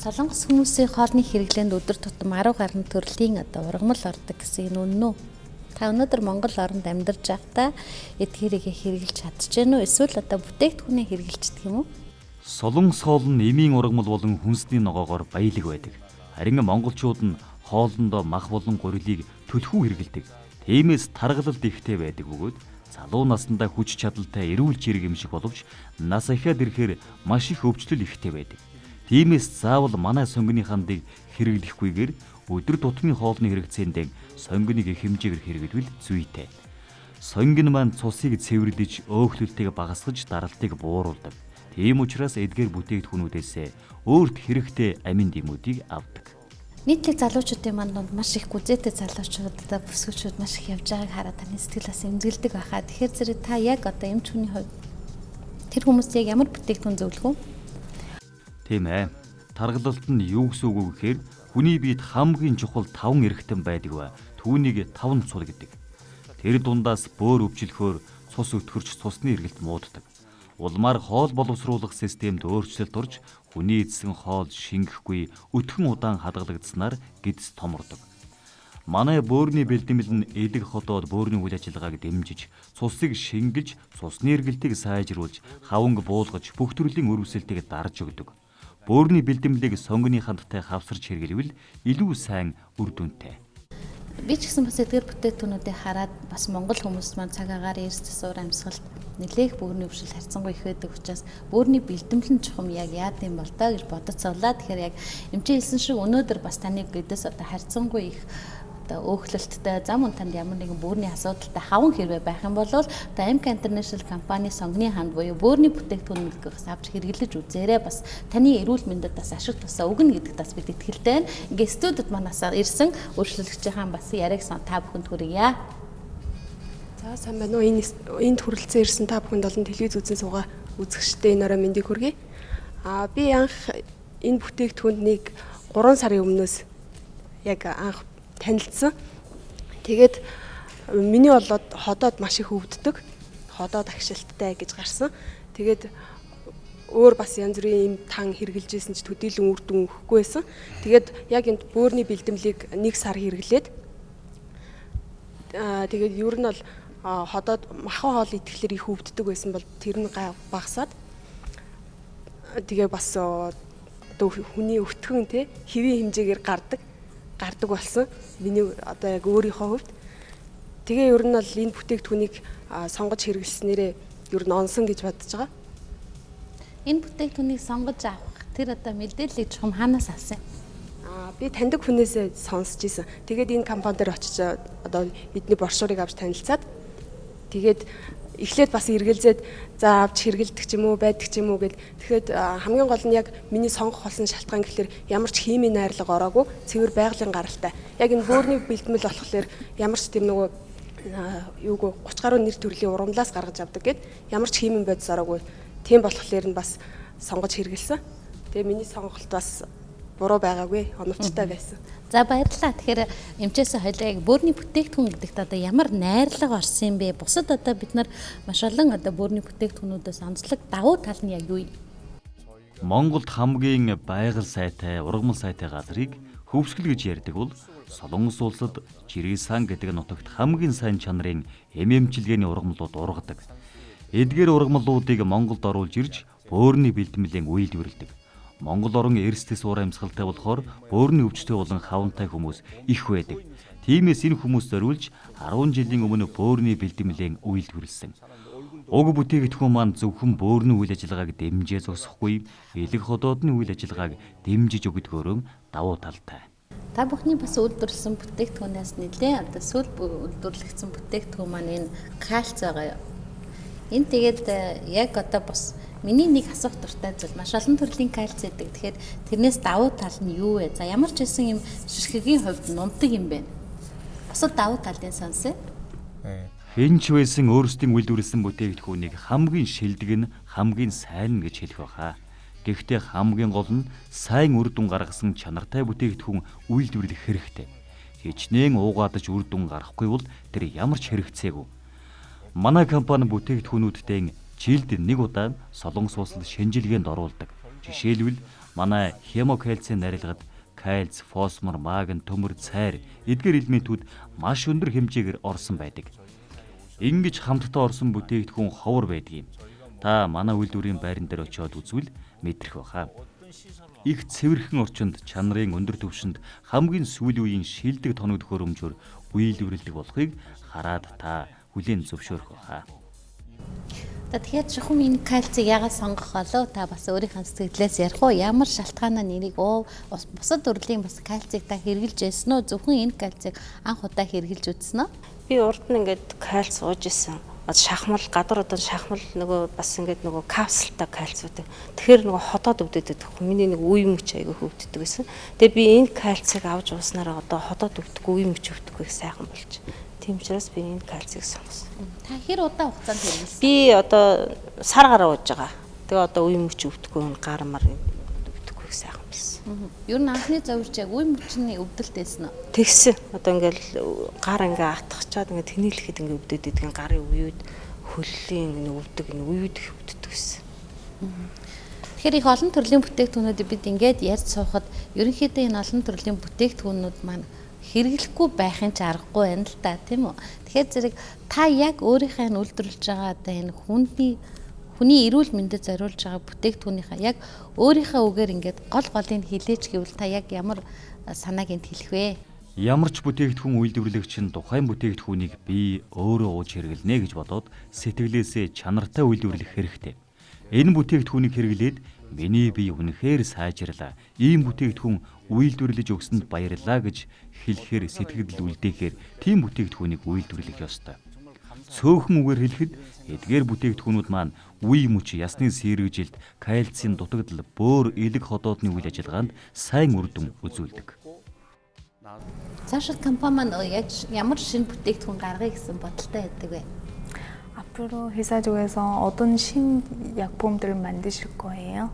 Солонгос хүмүүсийн хоолны хэрэглээнд өдөр тутам 10 гаруй төрлийн ургамал ордог гэсэн энэ үнэн үү? Та өнөөдөр Монгол оронд амьдарч байхдаа эдгээрийг хэрэглэж чадчихэв үү? Эсвэл бүтээгдэхүүнээ хэрэглэждэг юм уу? Солонгос хоол нь эмийн ургамал болон хүнсний ногоогоор баялаг байдаг. Харин монголчууд нь хоолндоо мах болон гурилыг төлхөө хэрэглэдэг. Тиймээс таргалалт ихтэй байдаг бөгөөд залуу наснда хүч чадалтай эрүүл жирэг юм шиг боловч нас ихээд ирэхээр маш их өвчлөл ихтэй байдаг. Тиймээс заавал манай сонгоны хандыг хэрэглэхгүйгээр өдөр тутмын хоолны хэрэгцээндээ сонгоныг их хэмжээгээр хэрэглэвэл зүйтэй. Сонгон маань цусыг цэвэрлэж, өөхлөлтийг багасгаж, даралтыг бууруулдаг. Тийм учраас эдгээр бүтээгдэхүүнүүдээс өөрт хэрэгтэй амин дэмүүдийг авдаг. Нийтлэг залуучуудын манд маш их гүзээтэй залуучууд бүсгүүчүүд маш их явж байгааг хараад таны сэтгэл бас эмзэглэдэг байхаа. Тэгэхээр зэрэг та яг эмч хүний хувьд тэр хүмүүст яг ямар бүтээгдэхүүн зөвлөх үү? Тийм ээ. Таргалалт нь юу гэсэн үг вэ гэхээр хүний биед хамгийн чухал 5 эрхтэн байдаг ба түүнийг 5 цул гэдэг. Тэр дундаас бөөр өвчлөхөөр цус өтгөрч цусны эргэлт мууддаг. Улмаар хоол боловсруулах системд өөрчлөлт орж хүний эзсэн хоол шингэхгүй өтгөн удаан хадгалагдсанаар гидс томордог. Манай бөөрийн бэлтгэл нь элэг ходоод бөөрийн үйл ажиллагааг дэмжиж, цусыг шингэж, цусны эргэлтийг сайжруулж, хаванг буулгаж, бүх төрлийн өрөвсөлтийг дарж өгдөг. Бөөрийн бэлтгэлийг сонгоны хандтай хавсарч хэрэглэвэл илүү сайн үр дүнтэй. Би ч гэсэн бас эдгээр бүтээгдэхүүнүүдийг хараад бас монгол хүмүүс маань цаг агаар эрс засвар амьсгалд нэлээх бөөрийн өвшил харьцангуй их байдаг учраас бөөрийн бэлтгэл нь чухам яг яад юм бол таа гэж бодоцоолаа. Тэгэхээр яг эмчээ хэлсэн шиг өнөөдөр бас таны гэдээс харьцангуй их одоо өөхлөлттэй зам унтанд ямар нэгэн бөөрийн асуудалтай хаван хэрвээ байх юм бол одоо MK International компани сонгоны ханд буюу бөөрийн бүтээгдэхүүн мэлгээс авч хэрэглэж үзээрэй. Бас таны эрүүл мэндэд бас ашиг тусаа өгнө гэдэгт бас бид итгэлтэй байна. Ингээ студид манаас ирсэн өөрчлөлөгчийн бас яриаг та бүхэнд хүргье. За сайн байна уу? Энд хүрэлцэн ирсэн та бүхэнд олон телевиз үзэн суугаа үзэгчтэй энэ орой мэндийг хүргэе. Би анх энэ бүтээгдэхүүнийг 3 сарын өмнөөс яг анх танилцсан. Тэгээд миний болоод ходоод маш их өвддөг. Ходоод агшилттай гэж гарсан. Тэгээд өөр бас янз бүрийн юм тан хэрглэжсэн ч төдийлөн үр дүн өгөхгүй байсан. Тэгээд яг энэ бөөрийн бэлтгэлийг 1 сар хэрэглээд тэгээд ер нь бол ходоод махан хоол идэхлээр их өвддөг байсан бол тэр нь багасаад тэгээ бас одоо хүний өвтгөн те хэвийн хэмжээгээр гардаг болсон. Миний одоо яг өөрийнхөө хувьд тэгээ ер нь бол энэ бүтээгдэхүүнийг сонгож хэрэглэснээрээ ер нь онсон гэж бодож байгаа. Энэ бүтээгдэхүүнийг сонгож авах тэр одоо мэдээллийг чухам хаанаас авсан? Би таньдаг хүнээсээ сонсч ийсэн. Тэгээд энэ компани дээр очиж одоо эдний брошюрыг авч танилцаад тэгээд эхлээд бас эргэлзээд за авч хэрэгэлдэг ч юм уу байдаг ч юм уу гэд. Тэгэхэд хамгийн гол нь яг миний сонгох болсон шалтгаан гэхэлэр ямар ч химийн найрлага ороогүй цэвэр байгалийн гаралтай. Яг энэ бөөрийн бэлтгэл болохоор ямар ч тийм нөгөө юуг 30 гаруй нэр төрлийн урамлаас гаргаж авдаг гэд ямар ч химийн бодис ороогүй. Тийм болохоор нь бас сонгож хэрэгэлсэн. Тэгээ миний сонголт бас буруу байгаагүй, оновчтой байсан. За баярлалаа. Тэгэхээр эмчээс хоёлаа яг бөөрийн бүтээгдэхүүн гэдэгт одоо ямар найрлага орсон юм бэ? Бусад одоо бид нар маш олон одоо бөөрийн бүтээгдэхүүнүүдээс онцлог давуу тал нь яг юу юм? Монголд хамгийн байгаль сайтай, ургамал сайтай газрыг хөвсгөл гэж ярьдаг бол Солонгос улсад Жиргисан гэдэг нутагт хамгийн сайн чанарын эмчилгээний ургамлууд ургадаг. Эдгээр ургамлуудыг Монголд оруулж ирж бөөрийн бэлтгэлийн үйлдвэрлэдэг. Монгол орон эрсдэс уур амьсгалтай болохоор бөөрийн өвчтөй болон хавантай хүмүүс их байдаг. Тиймээс энэ хүмүүс зориулж 10 жилийн өмнө бөөрийн бэлтгэлийн үйлдвэрлэсэн. Уг бүтээгдэхүүн маань зөвхөн бөөрийн үйл ажиллагааг дэмжиж зогсохгүй, элэг ходоодны үйл ажиллагааг дэмжиж өгдөгөөрөн давуу талтай. Та бүхний бас үйлдвэрлэсэн бүтээгдэхүүнээс нэлээд одоо сүүл үйлдвэрлэгдсэн бүтээгдэхүүн маань энэ кальц байгаа юу? Энэ тэгээд яг одоо бас миний нэг асуух дуртай зүйл маш олон төрлийн кальц гэдэг. Тэгэхээр тэрнээс давуу тал нь юу вэ? За ямар ч байсан юм шишгэгийн хувьд нунтаг юм бэ? Бусад давуу талын сонсё. Хинч байсан өөрсдийн үйлдвэрлэсэн бүтээгдэхүүнийг хамгийн шилдэг нь хамгийн сайн гэж хэлэх байхаа. Гэхдээ хамгийн гол нь сайн үр дүн гаргасан чанартай бүтээгдэхүүн үйлдвэрлэх хэрэгтэй. Хичнээн уугаадаж үр дүн гаргахгүй бол тэр ямар ч хэрэгцээгүй. Манай компани бүтээгдэхүүнүүдтэй жилд 1 удаа Солонгос улсад шинжилгээнд оруулдаг. Жишээлбэл манай хемокальцийн нарилгад кальц, фосфор, магний, төмөр, цайр эдгээр элементүүд маш өндөр хэмжээгээр орсон байдаг. Ингэж хамтдаа орсон бүтээгдэхүүн ховор байдаг юм. Та манай үйлдвэрийн байран дээр очиод үзвэл мэдрэх байхаа. Их цэвэрхэн орчинд чанарын өндөр түвшинд хамгийн сүүлийн үеийн шилдэг тоног төхөөрөмжөөр үйлдвэрлэдэг болохыг хараад та хүлээн зөвшөөрөх байхаа. Тэгэхээр чухам энэ кальцийг яагаад сонгох болов? Та бас өөрийнхөө сэтгэлээс ярих уу? Ямар шалтгаанаар нэрийг бусад төрлийн бас кальцийг та хэрглэж байсан уу? Зөвхөн энэ кальцийг анх удаа хэрглэж үзсэн үү? Би урд нь ингээд кальц ууж исэн. Шахмал гадар одоо шахмал нөгөө бас ингээд нөгөө капсултай кальц уудаг. Тэгэхээр нөгөө ходоод өвдөдөг. Миний нэг үе мөч айгүй хөвддөг байсан. Тэгээ би энэ кальцийг авч ууснараа одоо ходоод өвдөхгүй, үе мөч өвдөхгүй сайхан болж. Тийм учраас би энэ кальцийг сонгосон. Та хэр удаа хугацаанд хэрэглэсэн? Би одоо сар гараа ууж байгаа. Тэгээ одоо үе мөч өвдөхгүй, гар мар өвдөхгүй сайхан болсон. Ер нь анхны зовирч яг үе мөчний өвдөлттэйсэн үү? Тэгсэн. Одоо ингээл гар ингээ атгахчаад ингээ тэнэглэхэд ингээ өвдөд идэгэн гарын үеуд хөллийн өвдөг үеуд их өвддөг гэсэн. Тэгэхээр их олон төрлийн бүтээгдэхүүнүүдийг бид ингээд ярьж суухад ерөнхийдөө энэ олон төрлийн бүтээгдэхүүнүүд маань хэрэглэхгүй байхын ч аргагүй байна л та, тийм үү? Тэгэхээр зэрэг та яг өөрийнхөө нь үйлдвэрлэж байгаа одоо энэ хүний эрүүл мэндэд зориулж байгаа бүтээгдэхүүнийхээ яг өөрийнхөө үгээр ингээд голыг хилээч гэвэл та яг ямар санааг энд хэлэх вэ? Ямар ч бүтээгдэхүүн үйлдвэрлэгч нь тухайн бүтээгдэхүүнийг би өөрөө ууж хэрэглэнэ гэж бодоод сэтгэлээсээ чанартай үйлдвэрлэх хэрэгтэй. Энэ бүтээгдэхүүнийг хэрэглээд миний бие үнэхээр сайжрлаа. Ийм бүтээгдэхүүн үйлдвэрлэж өгсөнд баярлалаа гэж хэлэхээр сэтгэгдэл үлдээхээр тийм бүтээгдэхүүнийг үйлдвэрлэх ёстой. Цөөхөн үгээр хэлэхэд эдгээр бүтээгдэхүүнүүд маань үе мөч ясны сэргэжилт, кальцийн дутагдал, бөөр элэг ходоодны үйл ажиллагаанд сайн үр дүн үзүүлдэг. Цаашид компани маань яг ямар шинэ бүтээгдэхүүн гаргая гэсэн бодолтой байдаг вэ? 앞으로 회사 쪽에서 어떤 신약품들을 만드실 거예요?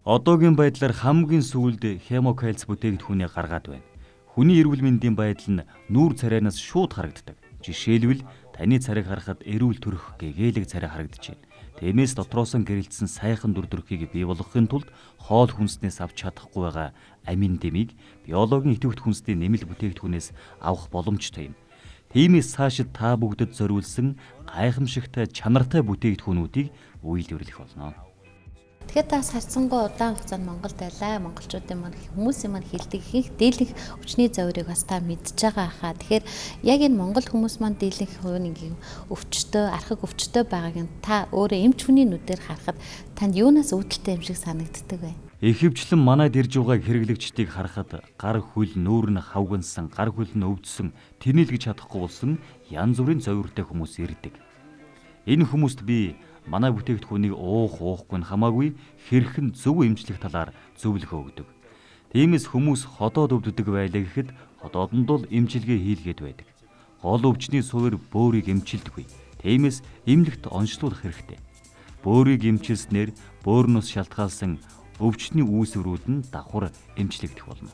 Одоогийн байдлаар хамгийн сүүлд хемокальц бүтээгдэхүүнээ гаргаад байна. Хүний эрүүл мэндийн байдал нь нүүр царайнаас шууд харагддаг. Жишээлбэл таны царайг харахад эрүүл төрөх гэгээлэг царай харагдаж байна. Тиймээс дотроос нь гэрэлтсэн сайхан дүр төрхийг бий болгохын тулд хоол хүнснээс авч чадахгүй байгаа амин дэмийг биологийн идэвхт хүнсний нэмэлт бүтээгдэхүүнээс авах боломжтой юм. Тиймээс цаашид та бүгдэд зориулсан гайхамшигтай чанартай бүтээгдэхүүнүүдийг үйлдвэрлэх болно. Тэгэхээр тас харцсангүй удаан хугацаанд Монголд байлаа. Монголчуудын маань хүмүүсийн маань хэлдэг их дийлэнх өвчний зовирыг бас та мэдж байгаа хаа. Тэгэхээр яг энэ монгол хүмүүс маань дийлэнх хувь нэг өвчтөй, архаг өвчтөй байгааг нь та өөрөө эмч хүний нүдээр харахад танд юунаас үүдэлтэй юм шиг санагддаг вэ? Ихэвчлэн манайд ирж байгаа хэрэглэгчдийг харахад гар хөл нүүр нь хавгансан, гар хөл нь өвдсөн, тэнэлгэж чадахгүй болсон янз бүрийн зовиртой хүмүүс ирдэг. Энэ хүмүүст би манай бүтээгдэхүүнийг уухгүй нь хамаагүй хэрхэн зөв эмчлэх талаар зөвлөгөө өгдөг. Тиймээс хүмүүс ходоод өвддөг байлаа гэхэд ходоодонд бол эмчилгээ хийлгээд байдаг. Гол өвчний сувэр бөөрийг эмчилдэггүй. Тиймээс эмнэлэгт онцлуулах хэрэгтэй. Бөөрийг эмчилснээр бөөрнөөс шалтгаалсан өвчний үүсвэрүүд нь давхар эмчлэгдэх болно.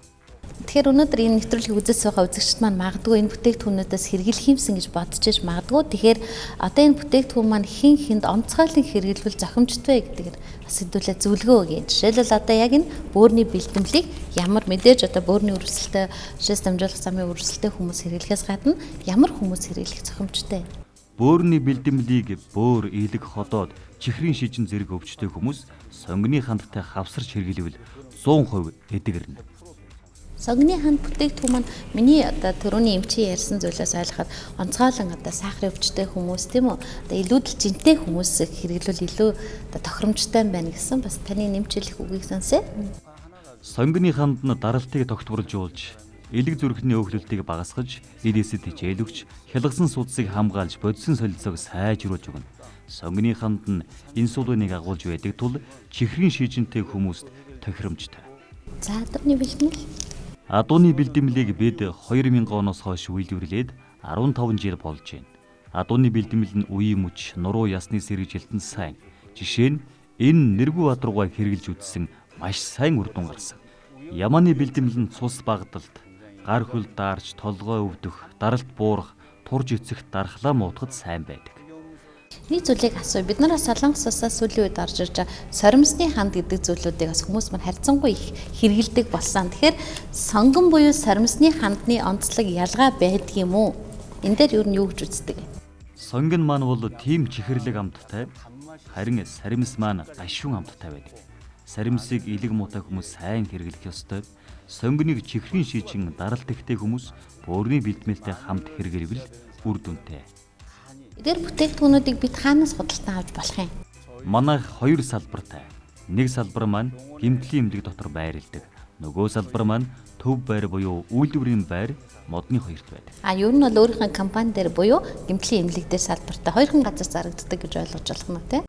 Тэгэхээр өнөөдөр энэ нэвтрүүлгийг үзэж байгаа үзэгчид маань магадгүй энэ бүтээгдэхүүнүүдээс хэрэглэх юмсан гэж бодож иж магадгүй. Тэгэхээр одоо энэ бүтээгдэхүүн маань хин хинд онцгойлон хэрэглэвэл зохимжтой гэдгээр бас хэдүүлээ зөвлөгөө өгье. Жишээлбэл одоо яг энэ бөөрийн бэлтгэлийг ямар мэдээж одоо бөөрийн өрсөлдөлтөй шээс дамжуулах замын өрсөлдөлтөй хүмүүс хэрэглэхээс гадна ямар хүмүүс хэрэглэх зохимжтой? Бөөрийн бэлтгэлийг бөөр, элэг, ходоод, чихрийн шижин зэрэг өвчтөй хүмүүс сонгины хандтай хавсарч хэрэглэвэл 100% эдгэрнэ. Сонгины ханд бүтээгдэхүүн маань миний одоо төрөний эмчийн ярьсан зүйлээс ойлгоход онцгойлон одоо сахарын өвчтөй хүмүүс тийм үү одоо илүүдэл жинтэй хүмүүс хэрэглүүл илүү одоо тохиромжтой байна гэсэн бас таны нэмжлэх үгийг сонсъё. Сонгины ханд нь даралтыг тогтворжуулж, элэг зүрхний өөхлөлтийг багасгаж, ирээсэд хичээлөгч, хялгасан судсыг хамгаалж, бодисын солилцоог сайжруулж өгнө. Сонгины ханд нь инсулиныг агуулж байдаг тул чихрийн шижинтэй хүмүүст тохиромжтой. За адууны бэлтгэл. Адууны бэлтгэлийг бид 2000 оноос хойш үйлдвэрлээд 15 жил болж байна. Адууны бэлтгэл нь үе мөч, нуруу ясны сэргэжилтэн сайн. Жишээ нь энэ нэргүй бат руугаа хэрэгжилж үтсэн маш сайн үр дүн гарсан. Ямааны бэлтгэл нь цус багдалд, гар хөл даарч, толгой өвдөх, даралт буурах, турж эцэх дархлаа муутахад сайн байдаг. Нэг зүйлийг асуу. Бид нараас Солонгосоос сүүлийн үед орж ирж байгаа соромсны ханд гэдэг зүйлүүдийг бас хүмүүс маань харьцангуй их хэрэгэлдэг болсон. Тэгэхээр сонгон буюу соромсны хандны онцлог ялгаа байдаг юм уу? Энэ дээр юу нь юу гэж үздэг вэ? Сонгон маань бол тийм чихэрлэг амттай, харин саримс маань гашуун амттай байдаг. Саримсыг элэг муутай хүмүүс сайн хэрэглэх ёстой. Сонгоныг чихрийн шижин даралт ихтэй хүмүүс бөөрийн бэлтгэлтэй хамт хэрэглэвэл үр дүнтэй. Эдгээр бүтээгдэхүүнүүдийг бид хаанаас худалдан авч болох юм? Манайх 2 салбартай. Нэг салбар маань гэмтлийн эмнэлэг дотор байрладаг. Нөгөө салбар маань төв байр буюу үйлдвэрийн байр модны хоёрт байдаг. Ер нь бол өөрийнхөө компани дээр буюу гэмтлийн эмнэлэг дээр салбартай 2 газар зарагддаг гэж ойлгож болох нь тий?